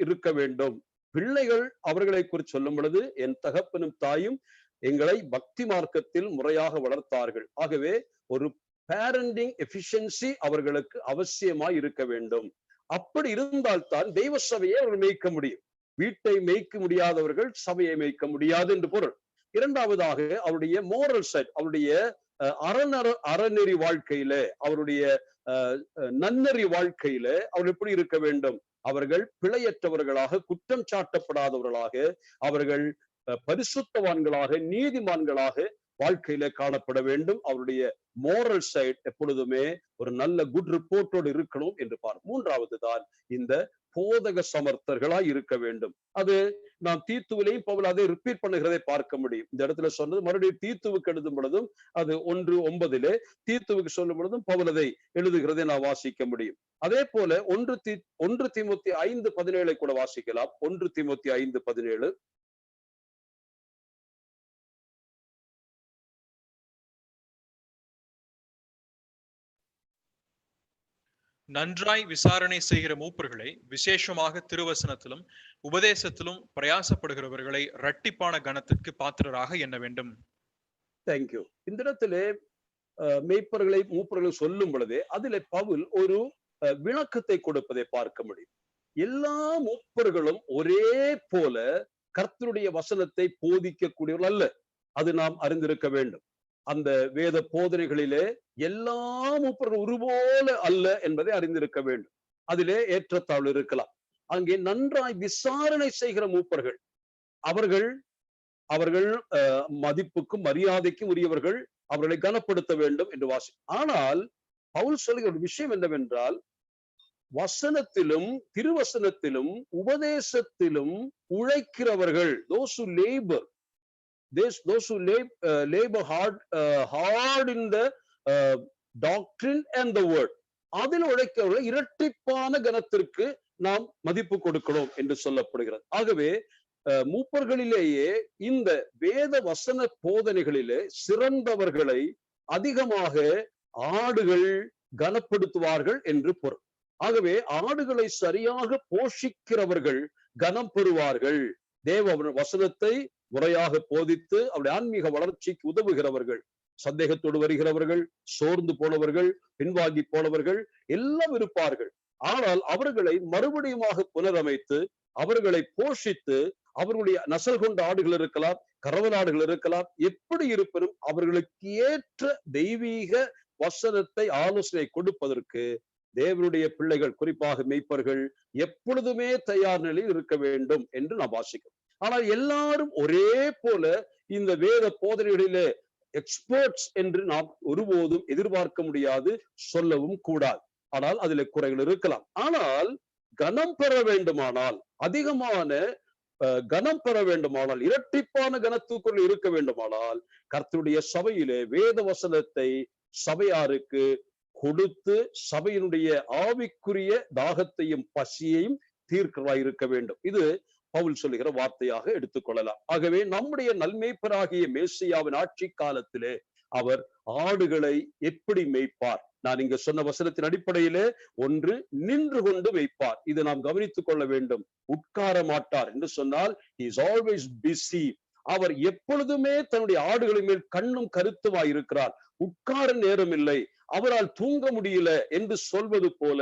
இருக்க வேண்டும். பிள்ளைகள் அவர்களை குறித்து சொல்லும் பொழுது, என் தகப்பனும் தாயும் எங்களை பக்தி மார்க்கத்தில் முறையாக வளர்த்தார்கள். ஆகவே ஒரு பேரண்டிங் எஃபிஷியன்சி அவர்களுக்கு அவசியமாய் இருக்க வேண்டும். அப்படி இருந்தால்தான் தெய்வ சபையை அவர்கள் மேய்க்க முடியும். வீட்டை மேய்க்க முடியாதவர்கள் சபையை மேய்க்க முடியாது என்று பொருள். 2வதாக அவருடைய மோரல் சைட், அவருடைய அறநெறி வாழ்க்கையில, அவருடைய நன்னறி வாழ்க்கையில அவர் எப்படி இருக்க வேண்டும்? அவர்கள் பிழையற்றவர்களாக, குற்றம் சாட்டப்படாதவர்களாக, அவர்கள் பரிசுத்தவான்களாக, நீதிமான்களாக வாழ்க்கையில காணப்பட வேண்டும். அவருடைய மோரல் சைட் எப்பொழுதுமே ஒரு நல்ல குட் ரிப்போர்ட்டோடு இருக்கணும் என்று மூன்றாவது தான் இந்த போதக சமர்த்தர்களாய் இருக்க வேண்டும். அது நாம் தீத்துவிலையும் பவுல் அதை ரிப்பீட் பண்ணுகிறதை பார்க்க முடியும். இந்த இடத்துல சொன்னது மறுபடியும் தீத்துவுக்கு எழுதும் பொழுதும், அது 1:9 தீத்துவுக்கு சொல்லும் பொழுதும் பவுல் அதை எழுதுகிறதை நான் வாசிக்க முடியும். அதே போல 1 தீமோத்தி 5:17 கூட வாசிக்கலாம். 1 தீமோத்தி 5:17. நன்றாய் விசாரணை செய்கிற மூப்பர்களை, விசேஷமாக திருவசனத்திலும் உபதேசத்திலும் பிரயாசப்படுகிறவர்களை இரட்டிப்பான கனத்திற்கு பாத்திரராக எண்ண வேண்டும். தேங்க்யூ. இந்த இடத்திலே மெய்ப்பர்களை மூப்பர்களை சொல்லும் பொழுதே அதிலே பவுல் ஒரு விளக்கத்தை கொடுப்பதை பார்க்க முடியும். எல்லா மூப்பர்களும் ஒரே போல கர்த்தருடைய வசனத்தை போதிக்கக்கூடியவர்கள் அல்ல. அது நாம் அறிந்திருக்க வேண்டும். அந்த வேத போதனைகளிலே எல்லா மூப்பர்கள் ஒருபோல அல்ல என்பதை அறிந்திருக்க வேண்டும். அதிலே ஏற்றத்தாழ்வு இருக்கலாம். அங்கே நன்றாய் விசாரணை செய்கிற மூப்பர்கள், அவர்கள் அவர்கள் மதிப்புக்கும் மரியாதைக்கும் உரியவர்கள், அவர்களை கனப்படுத்த வேண்டும் என்று ஆனால் பவுல் சொல்கிற ஒரு விஷயம் என்னவென்றால், வசனத்திலும் திருவசனத்திலும் உபதேசத்திலும் உழைக்கிறவர்கள், those who labor hard in the doctrine and the word, அதில் உழைக்கிறவர்கள் இரட்டிப்பான கனத்திற்கு நாம் மதிப்பு கொடுக்கிறோம் என்று சொல்லப்படுகிறது. ஆகவே மூப்பர்களிலேயே இந்த வேத வசன போதனைகளிலே சிறந்தவர்களை அதிகமாக ஆடுகள் கனப்படுத்துவார்கள் என்று பொருள். ஆகவே ஆடுகளை சரியாக போஷிக்கிறவர்கள் கனம் பெறுவார்கள். தேவ வசனத்தை முறையாக போதித்து அவருடைய ஆன்மீக வளர்ச்சிக்கு உதவுகிறவர்கள், சந்தேகத்தோடு வருகிறவர்கள், சோர்ந்து போனவர்கள், பின்வாங்கி போனவர்கள் எல்லாம் இருப்பார்கள். ஆனால் அவர்களை மறுபடியுமாக புனரமைத்து அவர்களை போஷித்து, அவர்களுடைய நசல் கொண்ட ஆடுகள் இருக்கலாம், கறவல் ஆடுகள் இருக்கலாம், எப்படி இருப்பினும் அவர்களுக்கு ஏற்ற தெய்வீக வசனத்தை ஆலோசனை கொடுப்பதற்கு தேவனுடைய பிள்ளைகள், குறிப்பாக மெய்ப்பர்கள் எப்பொழுதுமே தயார் நிலையில் இருக்க வேண்டும் என்று நாம் வாசிக்கிறோம். ஆனால் எல்லாரும் ஒரே போல இந்த வேத போதனைகளிலே எக்ஸ்பர்ட்ஸ் என்று நாம் ஒருபோதும் எதிர்பார்க்க முடியாது, சொல்லவும் கூடாது. ஆனால் அதில் குறைகள் இருக்கலாம். ஆனால் கனம் பெற வேண்டுமானால், அதிகமான கனம் பெற வேண்டுமானால், இரட்டிப்பான கனத்துக்குள் இருக்க வேண்டுமானால், கர்த்தருடைய சபையிலே வேத வசனத்தை சபையாருக்கு கொடுத்து சபையினுடைய ஆவிக்குரிய தாகத்தையும் பசியையும் தீர்க்கிறவராய் இருக்க வேண்டும். இது பவுல் சொல்லுகிற வார்த்தையாக எடுத்துக்கொள்ளலாம். ஆகவே நம்முடைய நல்மேய்ப்பராகிய மேசியாவின் ஆட்சி காலத்திலே அவர் ஆடுகளை எப்படி மேய்ப்பார்? நான் இங்க சொன்ன வசனத்தின் அடிப்படையிலே, ஒன்று, நின்று கொண்டு மேய்ப்பார். இதை நாம் கவனித்துக் கொள்ள வேண்டும். உட்கார மாட்டார் என்று சொன்னால் he is always busy. அவர் எப்பொழுதுமே தன்னுடைய ஆடுகளின் மேல் கண்ணும் கருத்துமாய் இருக்கிறார். உட்கார நேரம் இல்லை, அவரால் தூங்க முடியல என்று சொல்வது போல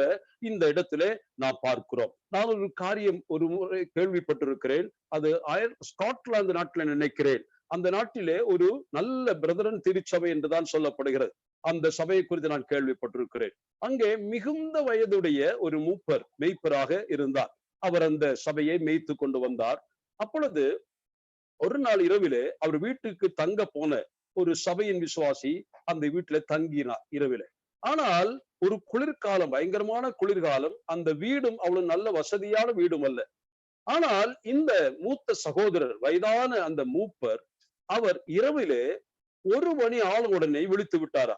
இந்த இடத்திலே நாம் பார்க்கிறோம். நான் ஒரு காரியம் ஒரு முறை கேள்விப்பட்டிருக்கிறேன். அது ஸ்காட்லாந்து நாட்டில் நினைக்கிறேன். அந்த நாட்டிலே ஒரு நல்ல பிரதரன் திருச்சபை என்றுதான் சொல்லப்படுகிறது. அந்த சபையை குறித்து நான் கேள்விப்பட்டிருக்கிறேன். அங்கே மிகுந்த வயதுடைய ஒரு மூப்பர் மெய்ப்பராக இருந்தார். அவர் அந்த சபையை மேய்த்து கொண்டு வந்தார். அப்பொழுது ஒரு நாள் இரவிலே அவர் வீட்டுக்கு தங்க போன ஒரு சபையின் விசுவாசி அந்த வீட்டுல தங்கினார் இரவிலே. ஆனால் ஒரு குளிர்காலம், பயங்கரமான குளிர்காலம். அந்த வீடும் அவ்வளவு நல்ல வசதியான வீடும் அல்ல. ஆனால் இந்த மூத்த சகோதரர், வயதான அந்த மூப்பர், அவர் இரவிலே 1 மணி உடனே விழித்து விட்டாரா.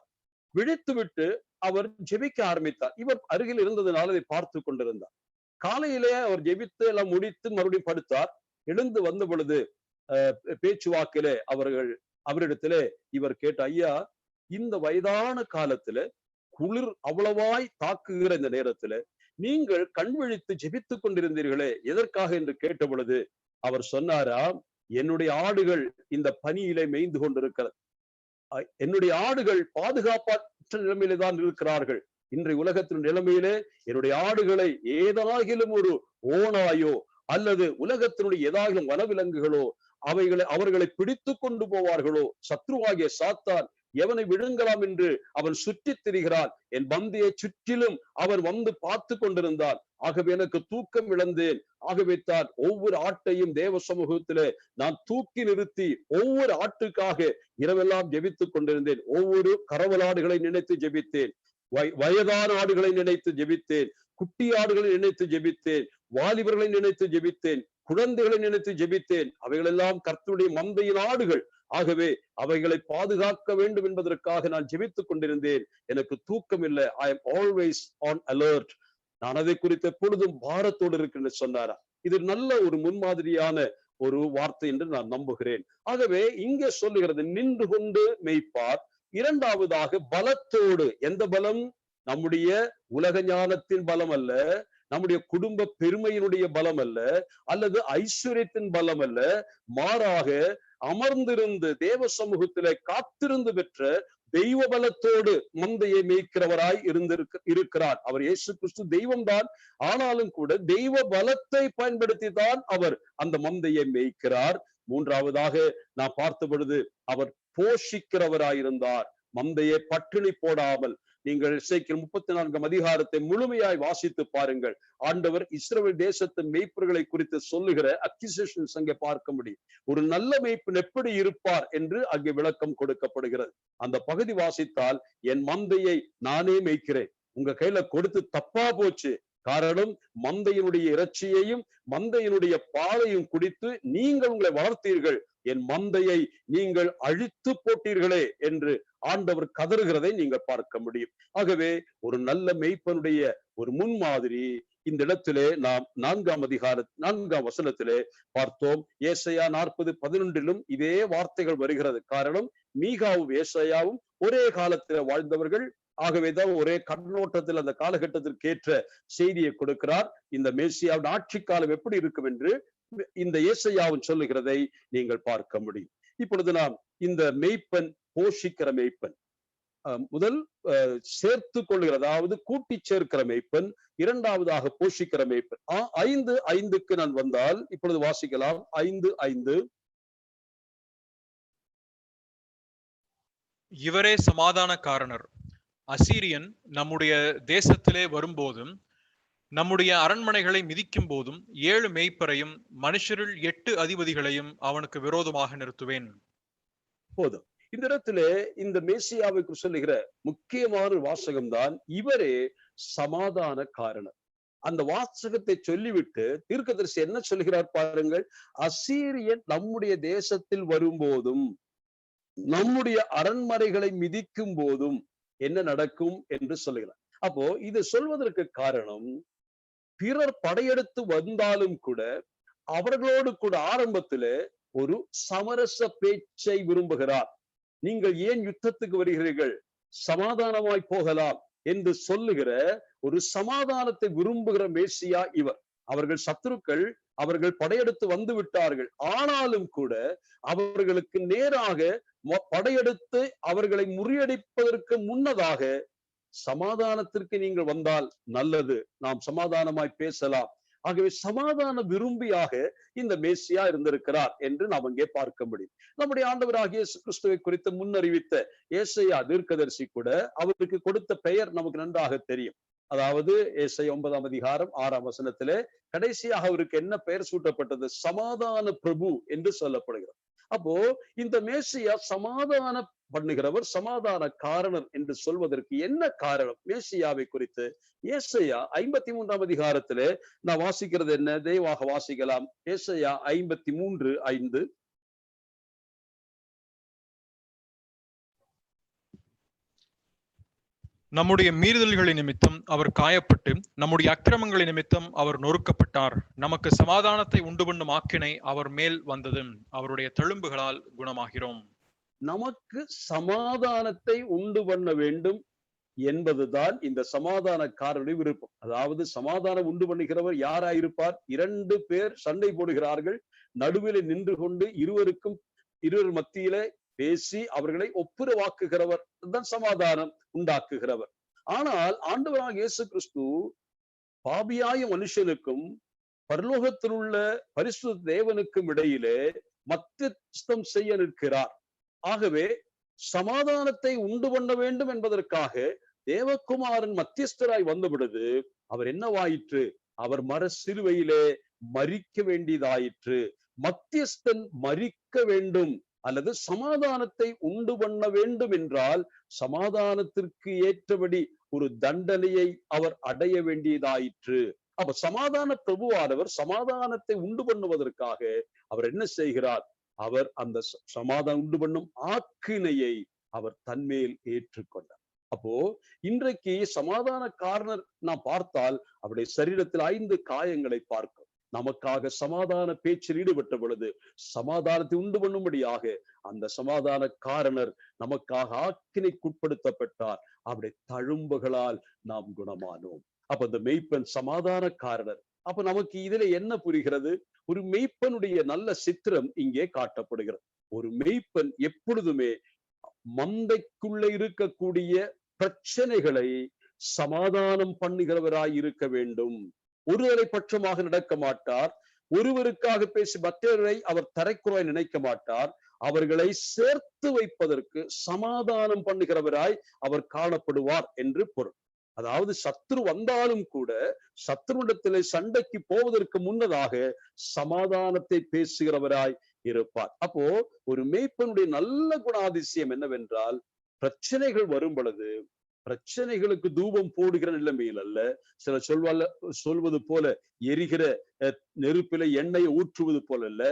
விழித்து விட்டு அவர் ஜெபிக்க ஆரம்பித்தார். இவர் அருகில் இருந்ததுனால அதை பார்த்து கொண்டிருந்தார். காலையிலே அவர் ஜெபித்து எல்லாம் முடித்து மறுபடியும் படுத்தார். எழுந்து வந்த பொழுது பேச்சுவாக்கிலே அவரிடத்திலே இவர் கேட்ட, ஐயா, இந்த வயதான காலத்துல குளிர் அவ்வளவாய் தாக்குகிற இந்த நேரத்துல நீங்கள் கண் விழித்து ஜெபித்துக் கொண்டிருந்தீர்களே, எதற்காக என்று கேட்ட பொழுது அவர் சொன்னாராம், என்னுடைய ஆடுகள் இந்த பனியிலே மேய்ந்து கொண்டிருக்கிறது. என்னுடைய ஆடுகள் பாதுகாப்பற்ற நிலைமையிலே தான் இருக்கிறார்கள். இன்றைய உலகத்தின் நிலைமையிலே என்னுடைய ஆடுகளை ஏதாகிலும் ஒரு ஓனாயோ அல்லது உலகத்தினுடைய ஏதாகிலும் வனவிலங்குகளோ அவர்களை பிடித்து கொண்டு போவார்களோ, சத்ருவாகிய சாத்தான் எவனை விழுங்கலாம் என்று அவன் சுற்றித் திரிகிறான். என் மந்தையை சுற்றிலும் அவன் வந்து பார்த்து கொண்டிருந்தான். ஆகவே எனக்கு தூக்கம் இழந்தேன். ஆகவே தான் ஒவ்வொரு ஆட்டையும் தேவ சமூகத்திலே நான் தூக்கி நிறுத்தி ஒவ்வொரு ஆட்டுக்காக இரவெல்லாம் ஜெபித்துக் கொண்டிருந்தேன். ஒவ்வொரு கரவலாடுகளை நினைத்து ஜெபித்தேன். வயதான ஆடுகளை நினைத்து ஜெபித்தேன். குட்டி ஆடுகளை நினைத்து ஜெபித்தேன். வாலிபர்களை நினைத்து ஜெபித்தேன். குழந்தைகளை நினைத்து ஜெபித்தேன். அவைகளெல்லாம் கர்த்தருடைய மந்தையின் ஆடுகள். ஆகவே அவைகளை பாதுகாக்க வேண்டும் என்பதற்காக நான் ஜெபித்துக் கொண்டிருந்தேன். எனக்கு தூக்கம் இல்லை. I am always on alert. நான் அதை குறித்து எப்பொழுதும் பாரத்தோடு இருக்கிறேன் சொன்னாரா. இது நல்ல ஒரு முன்மாதிரியான ஒரு வார்த்தை என்று நான் நம்புகிறேன். ஆகவே இங்கே சொல்லுகிறது நின்று கொண்டு மெய்ப்பார். இரண்டாவதாக பலத்தோடு. எந்த பலம்? நம்முடைய உலக ஞானத்தின் பலம் அல்ல, நம்முடைய குடும்ப பெருமையினுடைய பலம் அல்ல, அல்லது ஐஸ்வர்யத்தின் பலம் அல்ல. மாறாக அமர்ந்திருந்து தேவ சமூகத்திலே காத்திருந்து பெற்ற தெய்வ பலத்தோடு மந்தையை மேய்க்கிறவராய் இருக்கிறார். அவர் இயேசு கிறிஸ்து தெய்வம்தான். ஆனாலும் கூட தெய்வ பலத்தை பயன்படுத்தி தான் அவர் அந்த மந்தையை மேய்க்கிறார். மூன்றாவதாக நான் பார்த்த பொழுது அவர் போஷிக்கிறவராயிருந்தார். மந்தையை பட்டினி போடாமல். நீங்கள் எசேக்கியேல் 34 அதிகாரத்தை முழுமையாய் வாசித்து பாருங்கள். ஆண்டவர் இஸ்ரவேல் தேசத்து மேய்ப்பர்களை குறித்து சொல்லுகிற அக்யூசேஷன்ஸ் அங்கே பார்க்க முடியும். ஒரு நல்ல மேய்ப்பன் எப்படி இருப்பார் என்று அங்கே விளக்கம் கொடுக்கப்படுகிறது. அந்த பகுதி வாசித்தால், என் மந்தையை நானே மேய்க்கிறேன், உங்க கையில கொடுத்து தப்பா போச்சு. காரணம், மந்தையினுடைய இறைச்சியையும் மந்தையினுடைய பாலையும் குடித்து நீங்கள் உங்களை வளர்த்தீர்கள், என் மந்தையை நீங்கள் அழித்து போட்டீர்களே என்று ஆண்டவர் கதறுகிறதை நீங்கள் பார்க்க முடியும். ஆகவே ஒரு நல்ல மேய்ப்பனுடைய ஒரு முன்மாதிரி இந்த இடத்திலே நாம் 4 வசனத்திலே பார்த்தோம். ஏசாயா 40:11 இதே வார்த்தைகள் வருகிறது. காரணம், மீகாவும் ஏசாயாவும் ஒரே காலத்துல வாழ்ந்தவர்கள். ஆகவேதான் ஒரே கண்ணோட்டத்தில் அந்த காலகட்டத்திற்கு ஏற்ற செய்தியை கொடுக்கிறார். இந்த மேசியாவின் ஆட்சி காலம் எப்படி இருக்கும் என்று இந்த ஏசாயாவும் சொல்லுகிறதை நீங்கள் பார்க்க முடியும். இப்பொழுது நாம் இந்த மெய்ப்பன், போஷிக்கிற மெய்ப்பன், முதல் சேர்த்து கொள்ளுகிற, அதாவது கூட்டி சேர்க்கிற மெய்ப்பன், இரண்டாவதாக போஷிக்கிற மெய்ப்பன். 5:5 நான் வந்தால் இப்பொழுது வாசிக்கலாம். 5:5. இவரே சமாதான காரணர். அசீரியன் நம்முடைய தேசத்திலே வரும்போதும் நம்முடைய அரண்மனைகளை மிதிக்கும் போதும் 7 மேய்ப்பரையும் மனுஷரில் 8 அதிபதிகளையும் அவனுக்கு விரோதமாக நிறுத்துவேன். போதும். இந்த இடத்திலே இந்த மேசியாவுக்கு சொல்லுகிற முக்கியமான வாசகம் தான், இவரே சமாதான காரணர். அந்த வாசகத்தை சொல்லிவிட்டு தீர்க்கதரிசி என்ன சொல்லுகிறார் பாருங்கள். அசீரியன் நம்முடைய தேசத்தில் வரும்போதும் நம்முடைய அரண்மனைகளை மிதிக்கும் போதும் என்ன நடக்கும் என்று சொல்லுகிறார். அப்போ இது சொல்வதற்கு காரணம், பிறர் படையெடுத்து வந்தாலும் கூட அவர்களோடு கூட ஆரம்பத்திலே ஒரு சமரச பேச்சை விரும்புகிறார். நீங்கள் ஏன் யுத்தத்துக்கு வருகிறீர்கள், சமாதானமாய் போகலாம் என்று சொல்லுகிற ஒரு சமாதானத்தை விரும்புகிற மேசியா இவர். அவர்கள் சத்துருக்கள், அவர்கள் படையெடுத்து வந்து விட்டார்கள். ஆனாலும் கூட அவர்களுக்கு நேராக படையெடுத்து அவர்களை முறியடிப்பதற்கு முன்னதாக, சமாதானத்திற்கு நீங்கள் வந்தால் நல்லது, நாம் சமாதானமாய் பேசலாம். ஆகவே சமாதான விரும்பியாக இந்த மேசியா இருந்திருக்கிறார் என்று நாம் அங்கே பார்க்க முடியும். நம்முடைய ஆண்டவராகிய இயேசு கிறிஸ்துவை குறித்து முன்னறிவித்த ஏசாயா தீர்க்கதரிசி கூட அவருக்கு கொடுத்த பெயர் நமக்கு நன்றாக தெரியும். அதாவது ஏசாயா 9 அதிகாரம் 6 வசனத்திலே கடைசியாக அவருக்கு என்ன பெயர் சூட்டப்பட்டது? சமாதான பிரபு என்று சொல்லப்படுகிறது. அப்போ இந்த மேசியா சமாதான பண்ணுகிறவர், சமாதான காரணர் என்று சொல்வதற்கு என்ன காரணம்? மேசியாவை குறித்து ஏசாயா 53 அதிகாரத்திலே நான் வாசிக்கிறது என்ன? தயவாக வாசிக்கலாம். ஏசாயா 53:5. நம்முடைய மீறுதல்களின் நிமித்தம் அவர் காயப்பட்டு, நம்முடைய அக்கிரமங்களின் நிமித்தம் அவர் நொறுக்கப்பட்டார். நமக்கு சமாதானத்தை உண்டு பண்ணும் ஆக்கினை அவர் மேல் வந்தது, அவருடைய தழும்புகளால் குணமாகிறோம். நமக்கு சமாதானத்தை உண்டு பண்ண வேண்டும் என்பதுதான் இந்த சமாதானக்காரனுடைய விருப்பம். அதாவது சமாதானம் உண்டு பண்ணுகிறவர் யாராயிருப்பார்? 2 பேர் சண்டை போடுகிறார்கள், நடுவில் நின்று கொண்டு இருவர் மத்தியிலே பேசி அவர்களை ஒப்புரவாக்குகிறவர் தான் சமாதானம் உண்டாக்குகிறவர். ஆனால் ஆண்டவராகிய இயேசு கிறிஸ்து பாபியாய மனுஷனுக்கும் பரலோகத்தில் உள்ள பரிசுத்த தேவனுக்கும் இடையிலே மத்தியஸ்தம் செய்ய நிற்கிறார். ஆகவே சமாதானத்தை உண்டு பண்ண வேண்டும் என்பதற்காக தேவகுமாரன் மத்தியஸ்தராய் வந்த பொழுது அவர் என்னவாயிற்று? அவர் சிலுவையிலே மரிக்க வேண்டியதாயிற்று. மத்தியஸ்தன் மரிக்க வேண்டும் அல்லது சமாதானத்தை உண்டு பண்ண வேண்டும் என்றால் சமாதானத்திற்கு ஏற்றபடி ஒரு தண்டனையை அவர் அடைய வேண்டியதாயிற்று. அப்ப சமாதான பிரபுவானவர் சமாதானத்தை உண்டு பண்ணுவதற்காக அவர் என்ன செய்கிறார்? அவர் அந்த சமாதானம் உண்டு பண்ணும் ஆக்கினையை அவர் தன்மேல் ஏற்றுக்கொண்டார். அப்போ இன்றைக்கு சமாதான காரணர் நாம் பார்த்தால் அவருடைய சரீரத்தில் 5 காயங்களை பார்க்கும். நமக்காக சமாதான பேச்சில் ஈடுபட்ட பொழுது சமாதானத்தை உண்டு பண்ணும்படியாக அந்த சமாதான காரணர் நமக்காக ஆக்கினைக்குட்படுத்தப்பட்டார். அவருடைய தழும்புகளால் நாம் குணமானோம். அப்ப அந்த மெய்ப்பன் சமாதான காரணர். அப்ப நமக்கு இதுல என்ன புரிகிறது? ஒரு மெய்ப்பனுடைய நல்ல சித்திரம் இங்கே காட்டப்படுகிறது. ஒரு மெய்ப்பன் எப்பொழுதுமே மந்தைக்குள்ள இருக்கக்கூடிய பிரச்சனைகளை சமாதானம் பண்ணுகிறவராய் இருக்க வேண்டும். ஒருவரை பட்சமாக நடக்க மாட்டார். ஒருவருக்காக பேசி மற்றவரை அவர் தரைக்குறாய் நினைக்க மாட்டார். அவர்களை சேர்த்து வைப்பதற்கு சமாதானம் பண்ணுகிறவராய் அவர் காணப்படுவார் என்று பொருள். அதாவது சத்ரு வந்தாலும் கூட சத்ருவிடத்திலே சண்டைக்கு போவதற்கு முன்னதாக சமாதானத்தை பேசுகிறவராய் இருப்பார். அப்போ ஒரு மேய்ப்பனுடைய நல்ல குணாதிசயம் என்னவென்றால், பிரச்சனைகள் வரும் பொழுது பிரச்சனைகளுக்கு தூபம் போடுகிற நிலைமையில் அல்ல, சில சொல்வது போல எரிகிற நெருப்பில எண்ணெயை ஊற்றுவது போல அல்ல,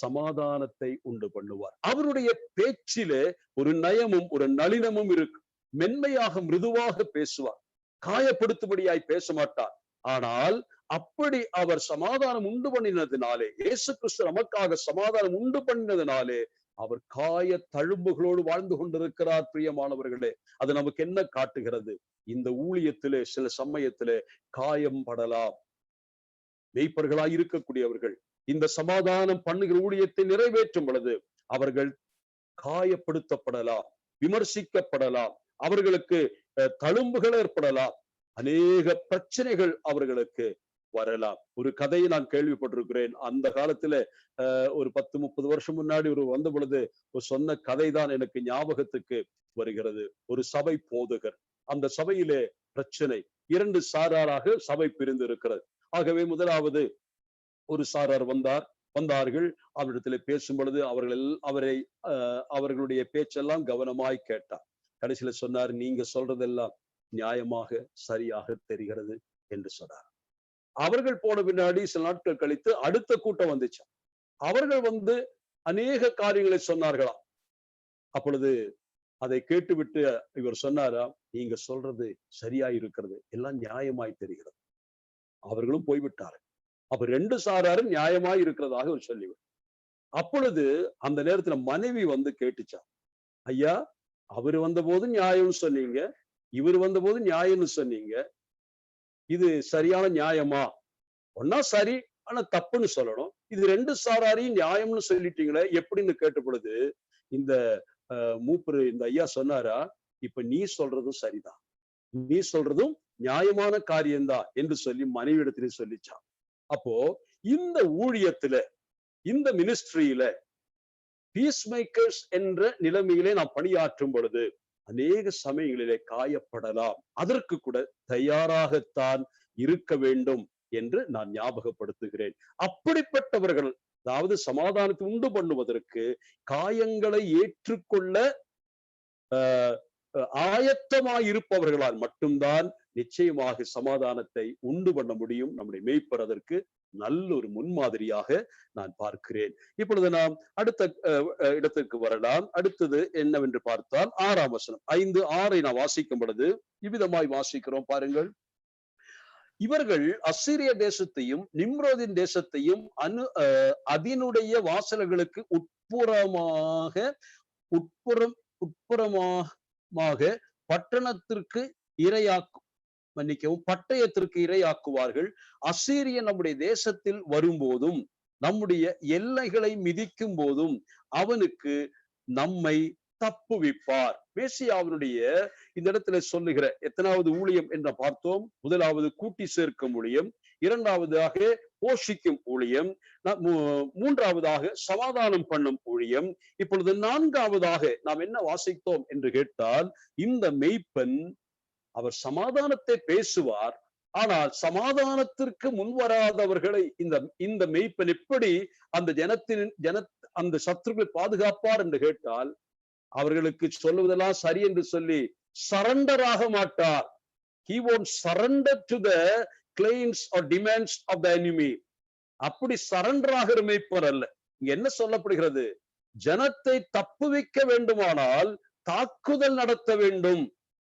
சமாதானத்தை உண்டு பண்ணுவார். அவருடைய பேச்சிலே ஒரு நயமும் ஒரு நளினமும் இருக்கு. மென்மையாக மிருதுவாக பேசுவார். காயப்படுத்தும்படியாய் பேச மாட்டார். ஆனால் அப்படி அவர் சமாதானம் உண்டு பண்ணினதுனாலே, இயேசு கிறிஸ்து நமக்காக சமாதானம் உண்டு பண்ணினதுனாலே அவர் காய தழும்புகளோடு வாழ்ந்து கொண்டிருக்கிறார். பிரியமானவர்களே, அது நமக்கு என்ன காட்டுகிறது? இந்த ஊழியத்திலே சில சமயத்திலே காயம் படலாம். மெய்ப்பர்களாய் இருக்கக்கூடியவர்கள் இந்த சமாதானம் பண்ணுகிற ஊழியத்தை நிறைவேற்றும் பொழுது அவர்கள் காயப்படுத்தப்படலாம், விமர்சிக்கப்படலாம், அவர்களுக்கு தழும்புகள் ஏற்படலாம், அநேக பிரச்சனைகள் அவர்களுக்கு வரலாம். ஒரு கதையை நான் கேள்விப்பட்டிருக்கிறேன். அந்த காலத்துல ஒரு 10-30 வருஷம் முன்னாடி ஒரு வந்த பொழுது ஒரு சொன்ன கதை தான் எனக்கு ஞாபகத்துக்கு வருகிறது. ஒரு சபை போதகர், அந்த சபையிலே பிரச்சனை, 2 சாராராக சபை பிரிந்து இருக்கிறது. ஆகவே முதலாவது ஒரு சாரார் வந்தார்கள். அவரிடத்துல பேசும் பொழுது அவர்களுடைய பேச்செல்லாம் கவனமாய் கேட்டார். கடைசியில சொன்னார், நீங்க சொல்றதெல்லாம் நியாயமாக சரியாக தெரிகிறது என்று சொன்னார். அவர்கள் போன பின்னாடி சில நாட்கள் கழித்து அடுத்த கூட்டம் வந்துச்சு. அவர்கள் அநேக காரியங்களை சொன்னார்களாம். அப்பொழுது அதை கேட்டுவிட்டு இவர் சொன்னாரா, நீங்க சொல்றது சரியா இருக்கிறது, எல்லாம் நியாயமாய் தெரிகிறது. அவர்களும் போய்விட்டார்கள். அப்ப 2 சாராரும் நியாயமாய் இருக்கிறதாக அவர் சொல்லிவிட்டார். அப்பொழுது அந்த நேரத்துல மனைவி கேட்டுச்சா, ஐயா, அவர் வந்தபோது நியாயம்னு சொன்னீங்க, இவர் வந்தபோது நியாயம்னு சொன்னீங்க, இது சரியான நியாயமா? ஒன்னா சரி, ஆனா தப்புன்னு சொல்லணும். இது 2 சாராரையும் நியாயம்னு சொல்லிட்டீங்களே, எப்படின்னு கேட்ட பொழுது இந்த மூப்பரு இந்த ஐயா சொன்னாரா, இப்ப நீ சொல்றதும் சரிதான், நீ சொல்றதும் நியாயமான காரியம்தான் என்று சொல்லி மனைவியிடத்திலே சொல்லிச்சான். அப்போ இந்த ஊழியத்துல, இந்த மினிஸ்ட்ரியில பீஸ் மேக்கர்ஸ் என்ற நிலைமையிலே நாம் பணியாற்றும் பொழுது அநேக சமயங்களிலே காயப்படலாம். அதற்கு கூட தயாராகத்தான் இருக்க வேண்டும் என்று நான் ஞாபகப்படுத்துகிறேன். அப்படிப்பட்டவர்கள், அதாவது சமாதானத்தை உண்டு பண்ணுவதற்கு காயங்களை ஏற்றுக்கொள்ள ஆயத்தமாயிருப்பவர்களால் மட்டும்தான் நிச்சயமாக சமாதானத்தை உண்டு பண்ண முடியும். நம்முடைய மெய்ப்பர் அதற்கு நல்ல ஒரு முன்மாதிரியாக நான் பார்க்கிறேன். இப்பொழுது நாம் அடுத்த இடத்திற்கு வரலாம். அடுத்தது என்னவென்று பார்த்தால் 6ஆம் வசனம், 5:6 நான் வாசிக்கும் பொழுது இவ்விதமாய் வாசிக்கிறோம், பாருங்கள். இவர்கள் அசீரிய தேசத்தையும் நிம்ரோதின் தேசத்தையும் அதனுடைய வாசல்களுக்கு உட்புறமாக பட்டணத்திற்கு பட்டயத்திற்கு இரையாக்குவார்கள். அசீரியன் நம்முடைய தேசத்தில் வரும்போதும் நம்முடைய எல்லைகளை மிதிக்கும் போதும் அவனுக்கு நம்மை தப்புவிப்பார். மேசியாவினுடைய இந்த இடத்துல சொல்லுகிற எத்தனாவது ஊழியம் என்று பார்த்தோம்? முதலாவது கூட்டி சேர்க்கும் ஊழியம், இரண்டாவதாக போஷிக்கும் ஊழியம், மூன்றாவதாக சமாதானம் பண்ணும் ஊழியம். இப்பொழுது நான்காவதாக நாம் என்ன வாசித்தோம் என்று கேட்டால், இந்த மெய்ப்பன் அவர் சமாதானத்தை பேசுவார், ஆனால் சமாதானத்திற்கு முன்வராதவர்களை இந்த மெய்ப்பன் எப்படி அந்த சத்துருக்களை பாதுகாப்பார் என்று கேட்டால், அவர்களுக்கு சொல்லுவதெல்லாம் சரி என்று சொல்லி சரண்டர் ஆக மாட்டார். He won't surrender to the claims or demands of the enemy. அப்படி சரண்டர் ஆகிற மெய்ப்பர் அல்ல. இங்க என்ன சொல்லப்படுகிறது? ஜனத்தை தப்புவிக்க வேண்டுமானால் தாக்குதல் நடத்த வேண்டும்,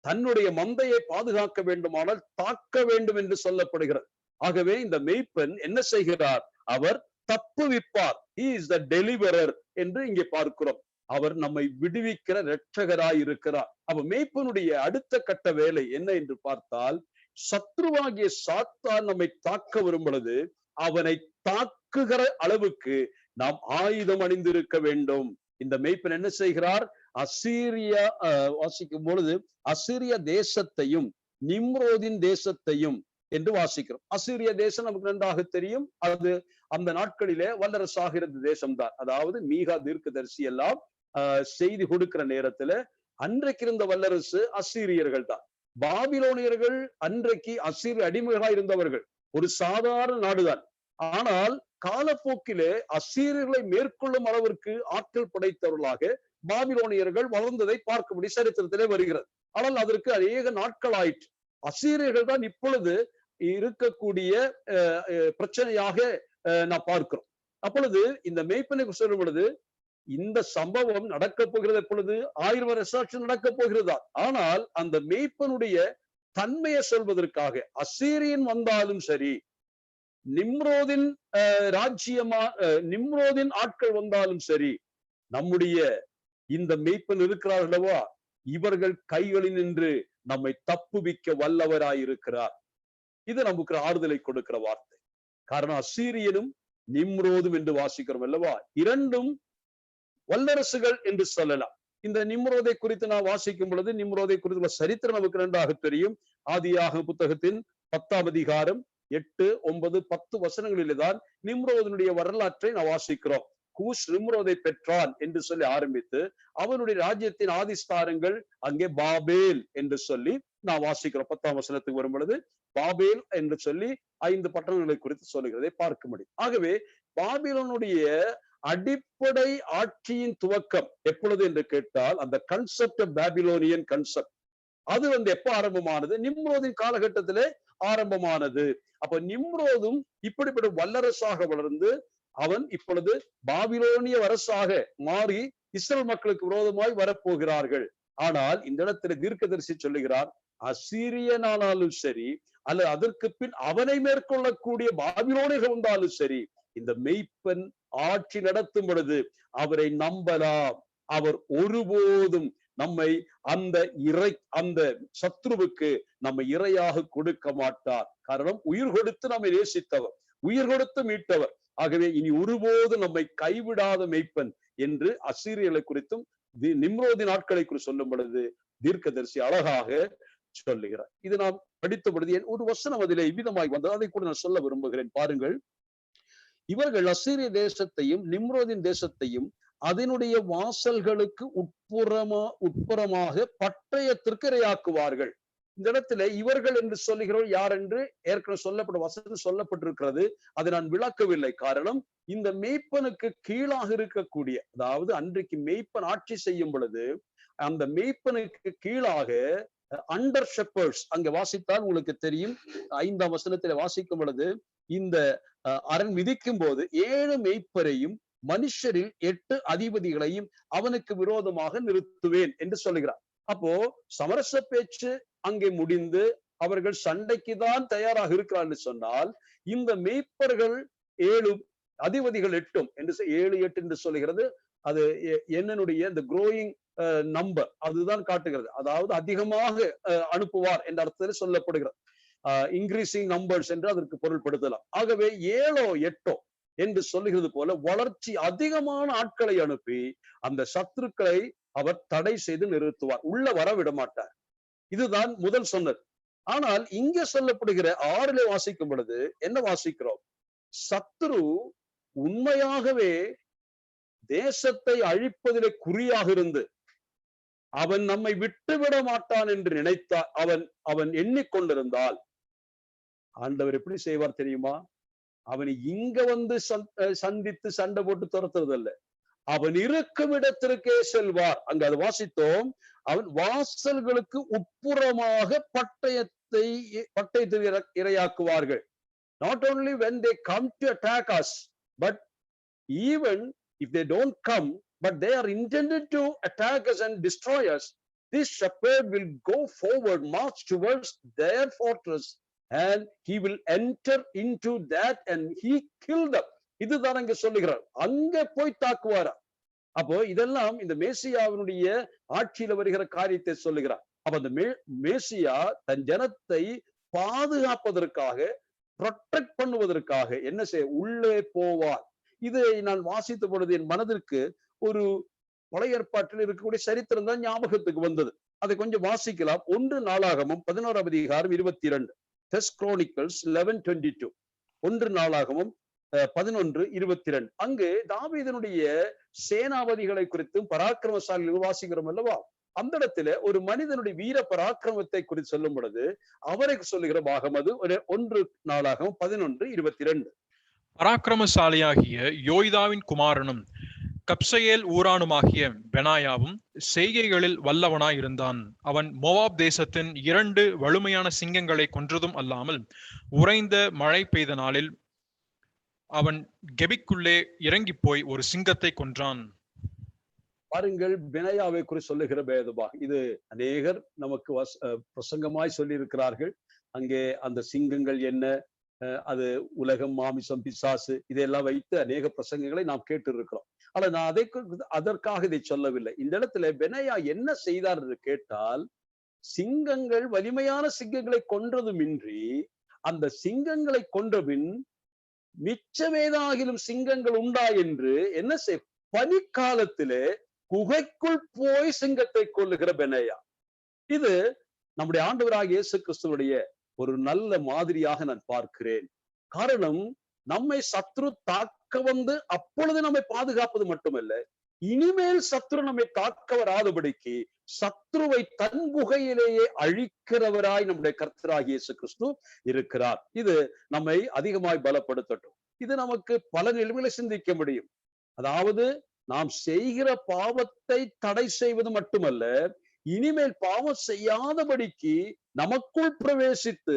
தன்னுடைய மந்தையை பாதுகாக்க வேண்டுமானால் தாக்க வேண்டும் என்று சொல்லப்படுகிறது. ஆகவே இந்த மெய்ப்பன் என்ன செய்கிறார்? அவர் தப்புவிப்பார். He is the deliverer என்று இங்கே பார்க்கிறோம். அவர் நம்மை விடுவிக்கிற இரட்சகராய் இருக்கிறார். அப்ப மெய்ப்பனுடைய அடுத்த கட்ட வேலை என்ன என்று பார்த்தால், சத்ருவாகிய சாத்தான் நம்மை தாக்க வரும் பொழுது அவனை தாக்குகிற அளவுக்கு நாம் ஆயுதம் அணிந்திருக்க வேண்டும். இந்த மெய்ப்பன் என்ன செய்கிறார்? அசீரியா வாசிக்கும் பொழுது அசீரிய தேசத்தையும் நிம்ரோதின் தேசத்தையும் என்று வாசிக்கிறோம். அசீரிய தேசம் நமக்கு நன்றாக தெரியும். அது அந்த நாட்களிலே வல்லரசாக இருந்த தேசம்தான். அதாவது மீகா தீர்க்கதரிசி எல்லாம் செய்தி கொடுக்கிற நேரத்துல அன்றைக்கு இருந்த வல்லரசு அசீரியர்கள் தான். பாபிலோனியர்கள் அன்றைக்கு அசீரிய அடிமைகளாக இருந்தவர்கள், ஒரு சாதாரண நாடுதான். ஆனால் காலப்போக்கிலே அசீரியர்களை மேற்கொள்ளும் அளவிற்கு ஆற்றல் படைத்தவர்களாக பாபிலோனியர்கள் வளர்ந்ததை பார்க்கும்படி சரித்திரத்திலே வருகிறது. ஆனால் அதற்கு அநேக நாட்கள் ஆயிற்று. அசீரியர்கள் தான் இப்பொழுது இருக்கக்கூடிய பிரச்சனையாக நான் பார்க்கிறோம். அப்பொழுது இந்த மெய்ப்பனை சொல்லும் பொழுது, இந்த சம்பவம் நடக்க போகிறது எப்பொழுது? 1000 வருஷம் நடக்க போகிறதா? ஆனால் அந்த மெய்ப்பனுடைய தன்மையை சொல்வதற்காக அசீரியன் வந்தாலும் சரி, நிம்ரோதின் நிம்ரோதின் ஆட்கள் வந்தாலும் சரி, நம்முடைய இந்த மெய்ப்பன் இருக்கிறார் அல்லவா, இவர்கள் கைகளில் நின்று நம்மை தப்புவிக்க வல்லவராயிருக்கிறார். இது நமக்கு ஆறுதலை கொடுக்கிற வார்த்தை. காரணம் அசீரியனும் நிம்ரோதும் என்று வாசிக்கிறோம் அல்லவா, இரண்டும் வல்லரசுகள் என்று சொல்லலாம். இந்த நிம்ரோதை குறித்து நான் வாசிக்கும் பொழுது நிம்ரோதை குறித்துள்ள சரித்திரம் நமக்கு நன்றாக தெரியும். ஆதியாக புத்தகத்தின் 10ஆம் அதிகாரம் 8, 9, 10 வசனங்களிலே தான் நிம்ரோதனுடைய வரலாற்றை நான் வாசிக்கிறோம். கூஷ் நிம்ரோதை பெற்றான் என்று சொல்லி ஆரம்பித்து அவனுடைய ராஜ்யத்தின் ஆதிஸ்தானங்கள் அங்கே பாபேல் என்று சொல்லி நான் வாசிக்கிறோம். 10ஆம் வசனத்துக்கு வரும் பொழுது பாபேல் என்று சொல்லி 5 பட்டணங்களை குறித்து சொல்லுகிறதை பார்க்க முடியும். ஆகவே பாபிலோனுடைய அடிப்படை ஆட்சியின் துவக்கம் எப்பொழுது என்று கேட்டால், அந்த கன்செப்ட் ஆஃப் பாபிலோனியன் கன்செப்ட் அது எப்ப ஆரம்பமானது? நிம்ரோதின் காலகட்டத்திலே ஆரம்பமானது. அப்ப நிம்ரோதும் இப்படிப்பட்ட வல்லரசாக வளர்ந்து அவன் இப்பொழுது பாபிலோனிய அரசாக மாறி இஸ்ரேல் மக்களுக்கு விரோதமாய் வரப்போகிறார்கள். ஆனால் இந்த இடத்துல தீர்க்கதரிசி சொல்லுகிறார், அசீரியனானாலும் சரி அல்லது அதற்கு பின் அவனை மேற்கொள்ளக்கூடிய பாபிலோனியர்கள் வந்தாலும் சரி, இந்த மெய்ப்பன் ஆட்சி நடத்தும் பொழுது அவரை நம்பலாம். அவர் ஒருபோதும் நம்மை அந்த சத்ருவுக்கு நம்ம இரையாக கொடுக்க மாட்டார். காரணம், உயிர் கொடுத்து நம்மை நேசித்தவர், உயிர் கொடுத்து மீட்டவர். ஆகவே இனி ஒருபோதும் நம்மை கைவிடாத மெய்ப்பன் என்று அசீரியர்களை குறித்தும் நிம்ரோதின் நாட்களை குறித்து சொல்லும் பொழுது தீர்க்கதரிசி அழகாக சொல்லுகிறார். இது நாம் படித்த பொழுது ஒரு வசனம் அதிலே இவ்விதமாய் வந்தது, அதை கூட நான் சொல்ல விரும்புகிறேன். பாருங்கள், இவர்கள் அசீரிய தேசத்தையும் நிம்ரோதின் தேசத்தையும் அதனுடைய வாசல்களுக்கு உட்புறமாக பட்டயத்திற்கு இரையாக்குவார்கள். இந்த இடத்துல இவர்கள் என்று சொல்லுகிறோம் யார் என்று ஏற்கனவே சொல்லப்பட்ட வசனம் சொல்லப்பட்டிருக்கிறது. அதை நான் விளக்கவில்லை. காரணம், இந்த மெய்ப்பனுக்கு கீழாக இருக்கக்கூடிய, அதாவது அன்றைக்கு மெய்ப்பன் ஆட்சி செய்யும் பொழுது அந்த மெய்ப்பனுக்கு கீழாக அண்டர் ஷெப்பர்ட்ஸ் அங்க வாசித்தால் உங்களுக்கு தெரியும். 5ஆம் வசனத்திலே வாசிக்கும் பொழுது இந்த அரண் விதிக்கும் போது 7 மெய்ப்பரையும் மனுஷரில் 8 அதிபதிகளையும் அவனுக்கு விரோதமாக நிறுத்துவேன் என்று சொல்லுகிறார். அப்போ சமரச பேச்சு அங்கே முடிந்து அவர்கள் சண்டைக்குதான் தயாராக இருக்கிறார் சொன்னால், இந்த மெய்ப்பர்கள் 7 அதிபதிகள் 8 என்று 7, 8 என்று சொல்லுகிறது. அது என்னுடைய இந்த குரோயிங் நம்பர் அதுதான் காட்டுகிறது. அதாவது அதிகமாக அனுப்புவார் என்ற அர்த்தத்தில் சொல்லப்படுகிறது. இன்க்ரீசிங் நம்பர்ஸ் என்று அதற்கு பொருள்படுத்தலாம். ஆகவே 7, 8 என்று சொல்லுகிறது போல வளர்ச்சி அதிகமான ஆட்களை அனுப்பி அந்த சத்துருக்களை அவர் தடை செய்து நிறுத்துவார், உள்ள வர விட மாட்டார். இதுதான் முதல் சொன்னது. ஆனால் இங்க சொல்லப்படுகிற 6 வாசிக்கும் பொழுது என்ன வாசிக்கிறோம்? சத்துரு உண்மையாகவே தேசத்தை அழிப்பதிலே குறியாக இருந்து அவன் நம்மை விட்டுவிட மாட்டான் என்று நினைத்தால், அவன் எண்ணிக்கொண்டிருந்தால் ஆண்டவர் எப்படி செய்வார் தெரியுமா? அவனை இங்க வந்து சந்தித்து சண்டை போட்டு துரத்துறது அல்ல, அவன் இருக்கும் இடத்திற்கே செல்வார். அங்க அது வாசித்தோம். அவன் வாசல்களுக்கு உட்புறமாக பட்டயத்தை இரையாக்குவார்கள். Not only when they come to attack us, but even if they don't come, but they are intended to attack us and destroy us, this shepherd will go forward, march towards their fortress, and he will enter into that and he kill them. இதுதான் அங்க சொல்லுகிறார், அங்க போய் தாக்குவாரா. அப்போ இதெல்லாம் இந்த மேசியாவினுடைய ஆட்சியில வருகிற காரியத்தை சொல்லுகிறார். அப்ப அந்த மேசியா தன் ஜனத்தை பாதுகாப்பதற்காக, ப்ரொடெக்ட் பண்ணுவதற்காக என்ன செய்ய உள்ளே போவார். இதை நான் வாசித்த பொழுது என் மனதிற்கு ஒரு பழைய ஏற்பாட்டில் இருக்கக்கூடிய சரித்திரம் தான் ஞாபகத்துக்கு வந்தது. அதை கொஞ்சம் வாசிக்கலாம். 1 நாளாகமம் 11ஆம் அதிகாரம் 22, First Chronicles 11:22, 1 நாளாகமம் 11:22. அங்கு தாவீதினுடைய சேனாபதிகளை குறித்தும் பராக்கிரமசாலிகள் வாசிக்கிறோம் அல்லவா? அந்த இடத்துல ஒரு மனிதனுடைய வீர பராக்கிரமத்தை குறித்து சொல்லும் பொழுது அவரை சொல்லுகிற பாகம் அது 1 நாளாகமம் 11:22. பராக்கிரமசாலியாகிய யோய்தாவின் குமாரனும் கப்சேயேல் ஊரானுமாகிய பெனாயாவும் செய்கைகளில் வல்லவனாய் இருந்தான். அவன் மோவாப் தேசத்தின் 2 வலுமையான சிங்கங்களை கொன்றதும் அல்லாமல் உறைந்த மழை பெய்த நாளில் அவன் கெபிக்குள்ளே இறங்கி போய் ஒரு சிங்கத்தை கொன்றான். பாருங்கள், பெனாயாவை குறித்து சொல்லுகிற வேதமா இது அநேகர் நமக்கு பிரசங்கமாய் சொல்லி இருக்கிறார்கள். அங்கே அந்த சிங்கங்கள் என்ன, அது உலகம், மாமிசம், பிசாசு, இதையெல்லாம் வைத்து அநேக பிரசங்கங்களை நாம் கேட்டு இருக்கிறோம். ஆனா நான் அதற்காக இதை சொல்லவில்லை. இந்த இடத்துல பெனாயா என்ன செய்தார் என்று கேட்டால், சிங்கங்கள் வலிமையான சிங்கங்களை கொன்றதுமின்றி அந்த சிங்கங்களை கொன்றபின் மிச்சமேதாகிலும் சிங்கங்கள் உண்டா என்று என்ன செய் பனிக்காலத்திலே குகைக்குள் போய் சிங்கத்தை கொல்லுகிற பெனாயா. இது நம்முடைய ஆண்டவராகிய இயேசு கிறிஸ்துவுடைய ஒரு நல்ல மாதிரியாக நான் பார்க்கிறேன். காரணம், நம்மை சத்ரு தாக்க வந்து அப்பொழுது நம்மை பாதுகாப்பது மட்டுமல்ல, இனிமேல் சத்ரு நம்மை தாக்க வராதபடிக்கு சத்ருவை தன் குகையிலேயே அழிக்கிறவராய் நம்முடைய கர்த்தராகிய இயேசு கிறிஸ்து இருக்கிறார். இது நம்மை அதிகமாய் பலப்படுத்தட்டும். இது நமக்கு பல நிலைமைகளை சிந்திக்க முடியும். அதாவது நாம் செய்கிற பாவத்தை தடை செய்வது மட்டுமல்ல, இனிமேல் பாவம் செய்யாதபடிக்கு நமக்குள் பிரவேசித்து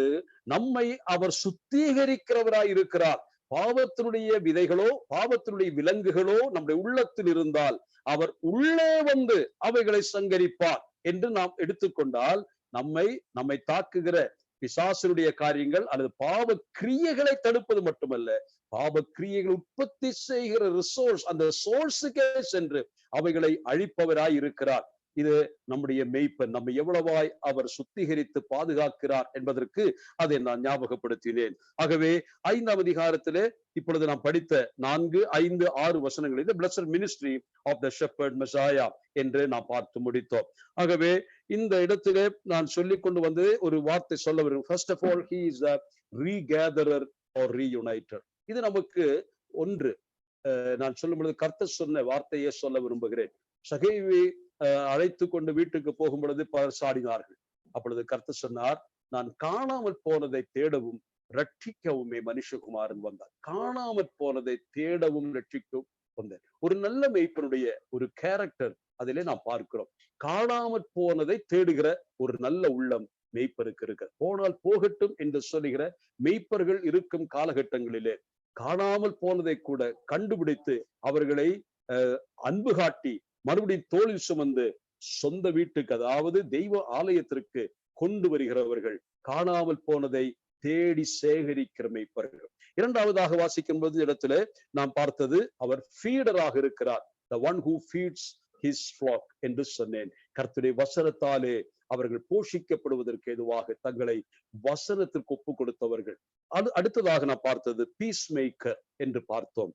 நம்மை அவர் சுத்திகரிக்கிறவராய் இருக்கிறார். பாவத்தினுடைய விதைகளோ பாவத்தினுடைய விலங்குகளோ நம்முடைய உள்ளத்தில் இருந்தால் அவர் உள்ளே வந்து அவைகளை சங்கரிப்பார் என்று நாம் எடுத்துக்கொண்டால், நம்மை தாக்குகிற பிசாசுடைய காரியங்கள் அல்லது பாவ கிரியைகளை தடுப்பது மட்டுமல்ல, பாவ கிரியைகள் உற்பத்தி செய்கிற ரிசோர்ஸ், அந்த சோர்ஸுக்கே சென்று அவைகளை அழிப்பவராய் இருக்கிறார். இது நம்முடைய மெய்ப்பன். நம்மை எவ்வளவாய் அவர் சுத்திகரித்து பாதுகாக்கிறார் என்பதற்கு அதை நான் ஞாபகப்படுத்தினேன். ஆகவே 5ஆம் அதிகாரத்திலே இப்பொழுது நாம் படித்த 4, 5, 6 வசனங்களில் இந்த Blessed Ministry of the Shepherd Messiah என்று நாம் பார்த்து முடித்தோம். ஆகவே இந்த இடத்திலே நான் சொல்லிக் கொண்டு வந்து ஒரு வார்த்தை சொல்ல வரும். First of all, he is a regatherer or reuniter. இது நமக்கு ஒன்று நான் சொல்லும் பொழுது கர்த்தர் சொன்ன வார்த்தையே சொல்ல விரும்புகிறேன். சகேயுவை அழைத்து கொண்டு வீட்டுக்கு போகும் பொழுது பலர் சாடினார்கள். அப்பொழுது கர்த்தர் சொன்னார், நான் காணாமல் போனதை தேடவும் ரட்சிக்கவுமே மனுஷகுமாரன் வந்தார். காணாமற் போனதை தேடவும் ரட்சிக்கவும் வந்தார். ஒரு நல்ல மெய்ப்பனுடைய ஒரு கேரக்டர் அதிலே நாம் பார்க்கிறோம். காணாமற் போனதை தேடுகிற ஒரு நல்ல உள்ளம் மெய்ப்பருக்கு இருக்க. போனால் போகட்டும் என்று சொல்லுகிற மெய்ப்பர்கள் இருக்கும் காலகட்டங்களிலே காணாமல் போனதை கூட கண்டுபிடித்து அவர்களை அன்பு காட்டி மறுபடியும் தோளில் சுமந்து சொந்த வீட்டுக்கு, அதாவது தெய்வ ஆலயத்திற்கு கொண்டு வருகிறவர்கள், காணாமல் போனதை தேடி சேகரிக்கிற மெய்ப்பர்கள். 2வதாக வாசிக்கும் போது இடத்துல நாம் பார்த்தது, அவர் ஃபீடராக இருக்கிறார். the one who feeds his flock என்று சொன்னேன். கர்த்தருடைய வசனத்தாலே அவர்கள் போஷிக்கப்படுவதற்கு ஏதுவாக தங்களை வசனத்திற்கு ஒப்பு கொடுத்தவர்கள். அடுத்ததாக நான் பார்த்தது பீஸ் மேக்கர் என்று பார்த்தோம்.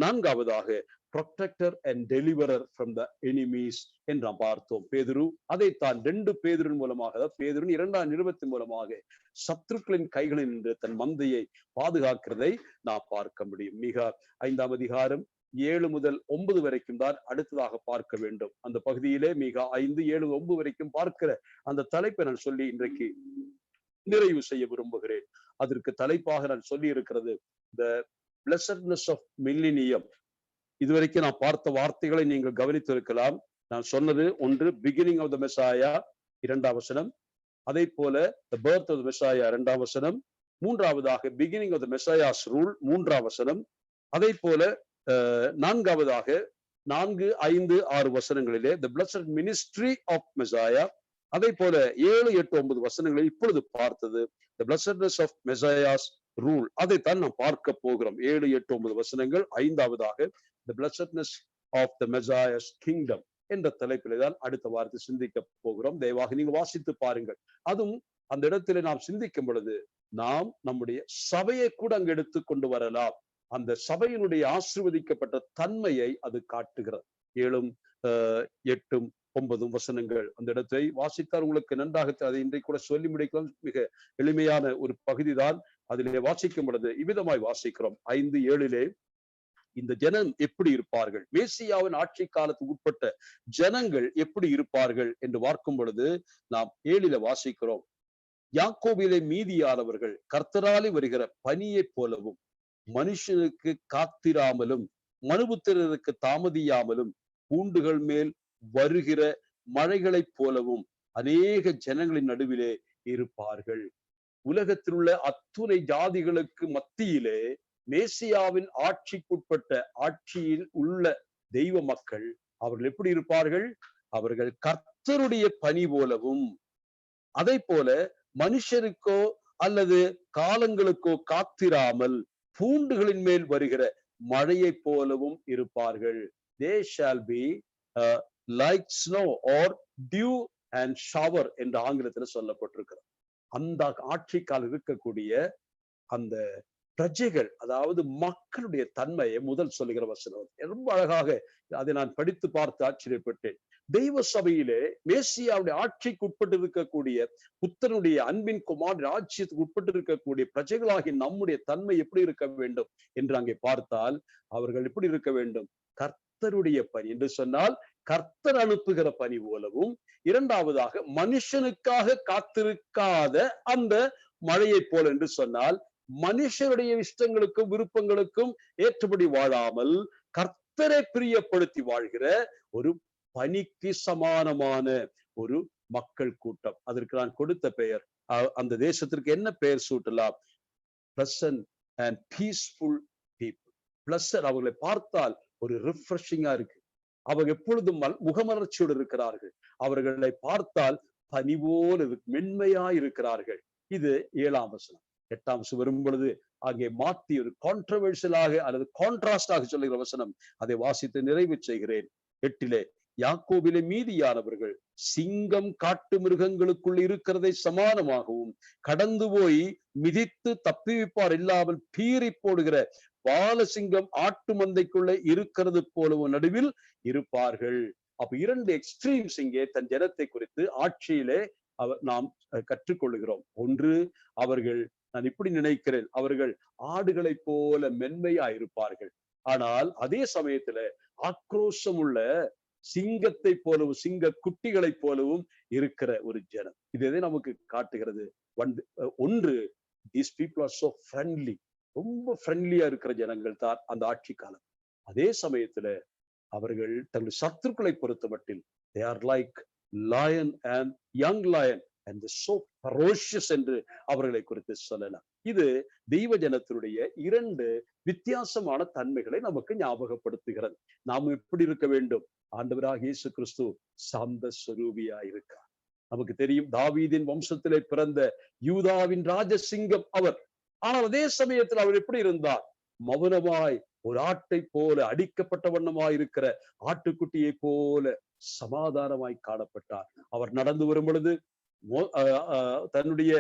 4வதாக protector and deliverer from the enemies என்று நாம் பார்த்தோம். பேதுரு அதைத்தான் 2 பேதுருவின் மூலமாக, அதாவது பேதுருவின் 2ஆம் நிருபத்தின் மூலமாக சத்துருக்களின் கைகளில் நின்று தன் மந்தையை பாதுகாக்கிறதை நாம் பார்க்க முடியும். மிக 5ஆம் அதிகாரம் 7 முதல் 9 வரைக்கும் தான் அடுத்ததாக பார்க்க வேண்டும். அந்த பகுதியிலே மிக 5, 7, 9 வரைக்கும் பார்க்கிற அந்த தலைப்பை நான் சொல்லி இன்றைக்கு நிறைவு செய்ய விரும்புகிறேன். அதற்கு தலைப்பாக நான் சொல்லி இருக்கிறது the blessedness of millennium. இதுவரைக்கும் நான் பார்த்த வார்த்தைகளை நீங்கள் கவனித்திருக்கலாம். நான் சொன்னது ஒன்று beginning of the Messiah 2ஆம் வசனம், அதே போல the birth of the Messiah 2ஆம் வசனம், மூன்றாவதாக beginning of the Messiah's rule 3ஆம் வசனம், அதே போல 4ஆவதாக 4, 5, 6 வசனங்களிலே the blessed ministry of Messiah, அதே போல 7, 8, 9 வசனங்களில் இப்பொழுது பார்த்தது the blessedness of Messiah's rule. அதைத்தான் நாம் பார்க்க போகிறோம். 7, 8, 9 வசனங்கள். 5ஆவதாக the blessedness of the Messiah's kingdom என்ற தலைப்பிலே தான் அடுத்த வாரத்தை சிந்திக்க போகிறோம். தயவாக நீங்க வாசித்து பாருங்கள். அதுவும் அந்த இடத்திலே நாம் சிந்திக்கும் பொழுது நாம் நம்முடைய சபையை கூட அங்கு எடுத்து கொண்டு வரலாம். அந்த சபையினுடைய ஆசீர்வதிக்கப்பட்ட தன்மையை அது காட்டுகிறது. 7, 8, 9 வசனங்கள் அந்த இடத்தை வாசித்தார் உங்களுக்கு நன்றாக அதை இன்றைக்கு கூட சொல்லி முடிக்கலாம். மிக எளிமையான ஒரு பகுதிதான். அதிலே வாசிக்கும் பொழுது இவ்விதமாய் வாசிக்கிறோம். 5, 7 இந்த ஜனம் எப்படி இருப்பார்கள், மேசியாவின் ஆட்சி காலத்துக்கு உட்பட்ட ஜனங்கள் எப்படி இருப்பார்கள் என்று பார்க்கும் பொழுது நாம் 7 வாசிக்கிறோம். யாக்கோபிலே மீதியானவர்கள் கர்த்தராலே வருகிற பனியை போலவும், மனுஷனுக்கு காத்திராமலும், மனுபுத்திரருக்கு தாமதியாமலும், பூண்டுகள் மேல் வருகிற மழைகளைப் போலவும் அநேக ஜனங்களின் நடுவிலே இருப்பார்கள். உலகத்தில் உள்ள அத்துணை ஜாதிகளுக்கு மத்தியிலே மேசியாவின் ஆட்சிக்குட்பட்ட ஆட்சியில் உள்ள தெய்வ மக்கள் அவர்கள் எப்படி இருப்பார்கள்? அவர்கள் கர்த்தருடைய பனி போலவும், அதை போல மனுஷருக்கோ அல்லது காலங்களுக்கோ காத்திராமல் பூண்டுகளின் மேல் வருகிற மழையை போலவும் இருப்பார்கள். They shall be like snow or dew and shower என்று ஆங்கிலத்தில் சொல்லப்பட்டிருக்கிறது. அந்த ஆட்சி காலம் இருக்கக்கூடிய அந்த பிரஜைகள், அதாவது மக்களுடைய தன்மையை முதல் சொல்லுகிற வசனம் ரொம்ப அழகாக அதை நான் படித்து பார்த்து ஆச்சரியப்பட்டேன். தெய்வ சபையிலே மேசியாவுடைய ஆட்சிக்கு உட்பட்டு இருக்கக்கூடிய புத்தனுடைய அன்பின் குமார் ஆட்சியத்துக்கு உட்பட்டு இருக்கக்கூடிய பிரஜைகளாகி நம்முடைய தன்மை எப்படி இருக்க வேண்டும் என்று அங்கே பார்த்தால் அவர்கள் எப்படி இருக்க வேண்டும்? கர்த்தருடைய பனி என்று சொன்னால் கர்த்தர் அனுப்புகிற பனி போலவும், இரண்டாவதாக மனுஷனுக்காக காத்திருக்காத அந்த மழையை போல என்று சொன்னால் மனுஷருடைய இஷ்டங்களுக்கும் விருப்பங்களுக்கும் ஏற்றபடி வாழாமல் கர்த்தரை பிரியப்படுத்தி வாழ்கிற ஒரு பனிக்கு சமானமான ஒரு மக்கள் கூட்டம். அதற்கு நான் கொடுத்த பெயர், அந்த தேசத்திற்கு என்ன பெயர் சூட்டலாம்? Pleasant and peaceful people. Pleasant, அவர்களை பார்த்தால் ஒரு ரிஃப்ரெஷிங்கா இருக்கு. அவங்க எப்பொழுதும் முகமலர்ச்சியோடு இருக்கிறார்கள். அவர்களை பார்த்தால் பனிபோல் மென்மையா இருக்கிறார்கள். இது 7ஆம் வசனம். 8ஆம் வசனம் வரும் பொழுது அங்கே மாத்தி ஒரு கான்ட்ரவர்ஷியலாக அல்லது கான்ட்ராஸ்டாக சொல்லுகிற வசனம், அதை வாசித்து நிறைவு செய்கிறேன். 8 யாக்கோபிலே மீதியானவர்கள் சிங்கம் காட்டு மிருகங்களுக்குள் இருக்கிறதை சமானமாகவும், கடந்து போய் மிதித்து தப்பிவிப்பார் இல்லாமல் பீறி போடுகிற பாலசிங்கம் ஆட்டு மந்தைக்குள்ள இருக்கிறது போலவும் நடுவில் இருப்பார்கள். அப்ப 2 எக்ஸ்ட்ரீம்ஸ் இங்கே தன் ஜனத்தை குறித்து ஆட்சியிலே நாம் கற்றுக்கொள்கிறோம். ஒன்று, அவர்கள், நான் இப்படி நினைக்கிறேன், அவர்கள் ஆடுகளை போல மென்மையா இருப்பார்கள். ஆனால் அதே சமயத்துல ஆக்ரோஷம் உள்ள சிங்கத்தை போலவும் சிங்க குட்டிகளை போலவும் இருக்கிற ஒரு ஜனம். இது எதை நமக்கு காட்டுகிறது? ஒன்று, these people are so friendly, ரொம்ப ஃப்ரெண்ட்லியா இருக்கிற ஜனங்கள் தான் அந்த ஆட்சி காலம். அதே சமயத்துல அவர்கள் தங்கள் சத்துருக்களை பொறுத்த மட்டில் they are like lion and young lion and so ferocious என்று அவர்களை குறித்து சொல்லலாம். இது தெய்வ ஜனத்தினுடைய 2 வித்தியாசமான தன்மைகளை நமக்கு ஞாபகப்படுத்துகிறது. நாம் எப்படி இருக்க வேண்டும்? ஆண்டவராக இயேசு கிறிஸ்து சாந்த ஸ்வரூபியா இருக்கார். நமக்கு தெரியும், தாவீதின் வம்சத்திலே பிறந்த யூதாவின் ராஜசிங்கம் அவர். ஆனால் அதே சமயத்தில் அவர் எப்படி இருந்தார்? மௌனமாய் ஒரு ஆட்டை போல, அடிக்கப்பட்ட வண்ணமாய் இருக்கிற ஆட்டுக்குட்டியை போல சமாதானமாய் காணப்பட்டார். அவர் நடந்து வரும் பொழுது தன்னுடைய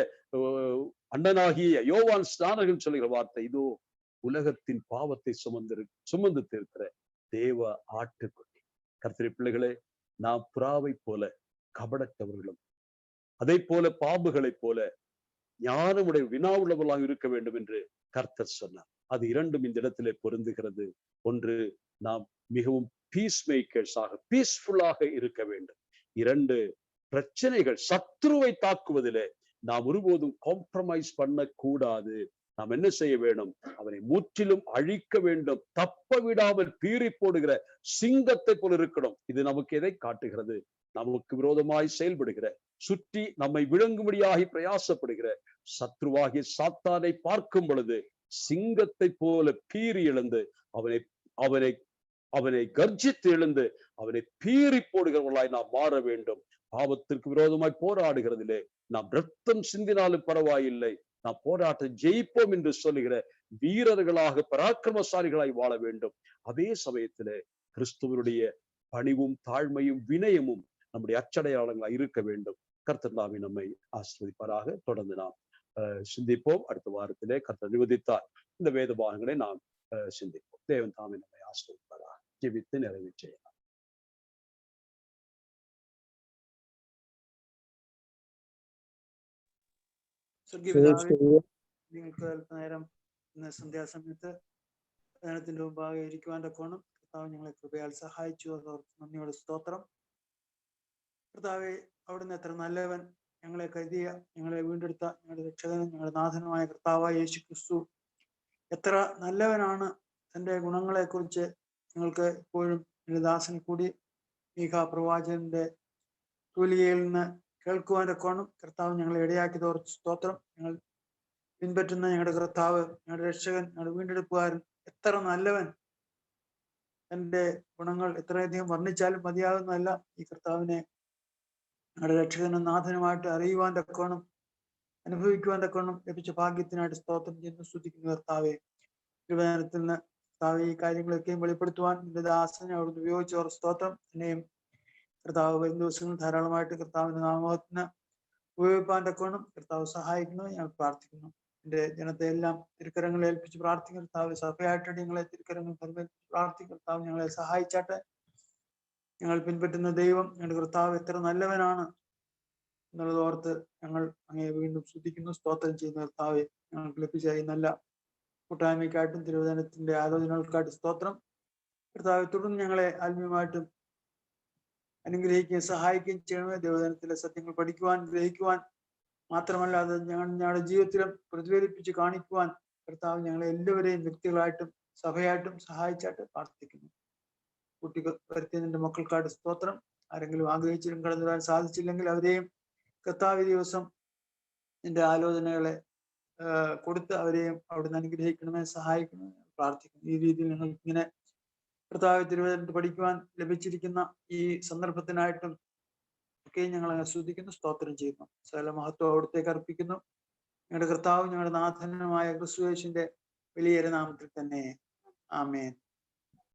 அண்ணனாகிய யோவான் ஸ்நானகன் சொல்லுகிற வார்த்தை, இதோ உலகத்தின் பாவத்தை சுமந்து தீர்க்கிற தேவ ஆட்டுக்குட்டி. கர்த்தருடைய பிள்ளைகளே, நாம் புறாவை போல கபடற்றவர்களும் அதே போல பாம்புகளைப் போல ஞானமுடைய வினாவுள்ளவர்களாக இருக்க வேண்டும் என்று கர்த்தர் சொன்னார். அது இரண்டும் இந்த இடத்திலே பொருந்துகிறது. ஒன்று, நாம் மிகவும் பீஸ் மேக்கர்ஸாக பீஸ்ஃபுல்லாக இருக்க வேண்டும். இரண்டு, பிரச்சனைகள் சத்ருவை தாக்குவதிலே நாம் ஒருபோதும் காம்ப்ரமைஸ் பண்ணக்கூடாது. நாம் என்ன செய்ய வேண்டும்? அவனை முற்றிலும் அழிக்க வேண்டும். தப்ப விடாமல் பீறி போடுகிற சிங்கத்தை போல இருக்கணும். இது நமக்கு எதை காட்டுகிறது? நமக்கு விரோதமாய் செயல்படுகிற, சுற்றி நம்மை விழுங்கும்படியாகி பிரயாசப்படுகிற சத்ருவாகிய சாத்தானை பார்க்கும் பொழுது சிங்கத்தை போல பீறி எழுந்து அவனை அவனை அவனை கர்ஜித்து எழுந்து அவனை பீறி போடுகிறவர்களாய் நாம் மாற வேண்டும். பாவத்திற்கு விரோதமாய் போராடுகிறதிலே நாம் ரத்தம் சிந்தினாலும் பரவாயில்லை, நாம் போராட்ட ஜெயிப்போம் என்று சொல்லுகிற வீரர்களாக பராக்கிரமசாலிகளாய் வாழ வேண்டும். அதே சமயத்திலே கிறிஸ்துவனுடைய பணிவும் தாழ்மையும் வினயமும் நம்முடைய அச்சடையாளங்களாய் இருக்க வேண்டும். கர்த்தர் தாமே நம்மை ஆசீர்வதிப்பாராக. தொடர்ந்து நாம் சிந்திப்போம். அடுத்த வாரத்திலே கர்த்தர் அனுமதித்தார் இந்த வேத பாகங்களை நாம் சிந்திப்போம். தேவன் தாமே நம்மை ஆசீர்வதிப்பாராக. ஜெபித்து நிறைவு செய்யலாம். നിങ്ങൾക്ക് അല്പനേരം ഇന്ന് സന്ധ്യാസമയത്ത് ധ്യാനത്തിന്റെ മുമ്പാകെ ഇരിക്കുവാൻ തക്കോണം കർത്താവ് ഞങ്ങളെ കൃപയാൽ സഹായിച്ചു. അതോർത്ത് നന്ദിയോടെ സ്തോത്രം. കർത്താവെ, അവിടുന്ന് എത്ര നല്ലവൻ, ഞങ്ങളെ കരുതിയ, ഞങ്ങളെ വീണ്ടെടുത്ത ഞങ്ങളുടെ രക്ഷകനും ഞങ്ങളുടെ നാഥനുമായ കർത്താവായ യേശു ക്രിസ്തു എത്ര നല്ലവനാണ്. തൻ്റെ ഗുണങ്ങളെക്കുറിച്ച് ഞങ്ങൾക്ക് എപ്പോഴും എൻ്റെ ദാസനിൽ കൂടി മീഖ പ്രവാചകന്റെ തൂലികയിൽ നിന്ന് കേൾക്കുവാൻ തക്കോണം കർത്താവ് ഞങ്ങളെ ഇടയാക്കി തോർത്ത് സ്തോത്രം. ഞങ്ങൾ പിൻപറ്റുന്ന ഞങ്ങളുടെ കർത്താവ്, ഞങ്ങളുടെ രക്ഷകൻ, ഞങ്ങളുടെ വീണ്ടെടുപ്പുകാരൻ എത്ര നല്ലവൻ. തൻ്റെ ഗുണങ്ങൾ എത്രയധികം വർണ്ണിച്ചാലും മതിയാകുന്നതല്ല. ഈ കർത്താവിനെ ഞങ്ങളുടെ രക്ഷകനും നാഥനുമായിട്ട് അറിയുവാൻ തക്കോണം, അനുഭവിക്കുവാൻ തക്കോണം ലഭിച്ച ഭാഗ്യത്തിനായിട്ട് സ്തോത്രം ചെയ്യുന്നു, സ്തുതിക്കുന്നു. കർത്താവെ, തിരുവചനത്തിൽ നിന്ന് കർത്താവ് ഈ കാര്യങ്ങളൊക്കെയും വെളിപ്പെടുത്തുവാൻ നിന്റെ ദാസനെ അവിടുന്ന് ഉപയോഗിച്ചവർ സ്തോത്രം. എന്നെയും കർത്താവ് വരും ദിവസങ്ങളിൽ ധാരാളമായിട്ട് കർത്താവിന്റെ നാമത്തിന് ഉപയോഗിപ്പാൻ തക്കോണം കർത്താവ് സഹായിക്കുന്നു. ഞങ്ങൾ പ്രാർത്ഥിക്കുന്നു. എന്റെ ജനത്തെ എല്ലാം തിരുക്കരങ്ങളെ ഏൽപ്പിച്ച് പ്രാർത്ഥിക്കും. കർത്താവ് സഭയായിട്ട് ഞങ്ങളെ തിരുക്കരങ്ങൾ പരിമേൽപ്പിച്ച് പ്രാർത്ഥിക്കും. കർത്താവ് ഞങ്ങളെ സഹായിച്ചാട്ടെ. ഞങ്ങൾ പിൻപറ്റുന്ന ദൈവം, ഞങ്ങളുടെ കർത്താവ് എത്ര നല്ലവനാണ് എന്നുള്ളത് ഓർത്ത് ഞങ്ങൾ അങ്ങേ വീണ്ടും സ്തുതിക്കുന്നു, സ്തോത്രം ചെയ്യുന്ന കർത്താവെ. ഞങ്ങൾക്ക് ലഭിച്ച ഈ നല്ല കൂട്ടായ്മയ്ക്കായിട്ടും തിരുവചനത്തിന്റെ ആലോചനകൾക്കായിട്ടും സ്തോത്രം. കർത്താവ് തുടർന്ന് ഞങ്ങളെ ആത്മീയമായിട്ടും അനുഗ്രഹിക്കുകയും സഹായിക്കുകയും ചെയ്യണമേ. ദൈവജനത്തിലെ സത്യങ്ങൾ പഠിക്കുവാൻ, ഗ്രഹിക്കുവാൻ, മാത്രമല്ല അത് ഞങ്ങളുടെ ജീവിതത്തിലും പ്രതിഫലിപ്പിച്ച് കാണിക്കുവാൻ കർത്താവ് ഞങ്ങളെ എല്ലാവരെയും വ്യക്തികളായിട്ടും സഭയായിട്ടും സഹായിച്ചായിട്ട് പ്രാർത്ഥിക്കുന്നു. കുട്ടികൾ വരുത്തിയ നിന്റെ മക്കൾക്കായിട്ട് സ്തോത്രം. ആരെങ്കിലും ആഗ്രഹിച്ചിലും കടന്നു വരാൻ സാധിച്ചില്ലെങ്കിൽ അവരെയും കർത്താവ് ദിവസം നിന്റെ ആലോചനകളെ കൊടുത്ത് അവരെയും അവിടുന്ന് അനുഗ്രഹിക്കണമേ, സഹായിക്കണമേ പ്രാർത്ഥിക്കുന്നു. ഈ രീതിയിൽ ഞങ്ങൾക്ക് ഇങ്ങനെ കർത്താവ് തിരുവചനത്തിൽ പഠിക്കുവാൻ ലഭിച്ചിരിക്കുന്ന ഈ സന്ദർഭത്തിനായിട്ടും ഒക്കെ ഞങ്ങൾ ആസ്വദിക്കുന്നു, സ്തോത്രം ചെയ്യുന്നു. സകല മഹത്വം അവിടത്തേക്ക് അർപ്പിക്കുന്നു. ഞങ്ങളുടെ കർത്താവ് ഞങ്ങളുടെ നാഥനുമായ ക്രിസ്തു യേശുവിന്റെ വലിയ നാമത്തിൽ തന്നെ. ആമേൻ.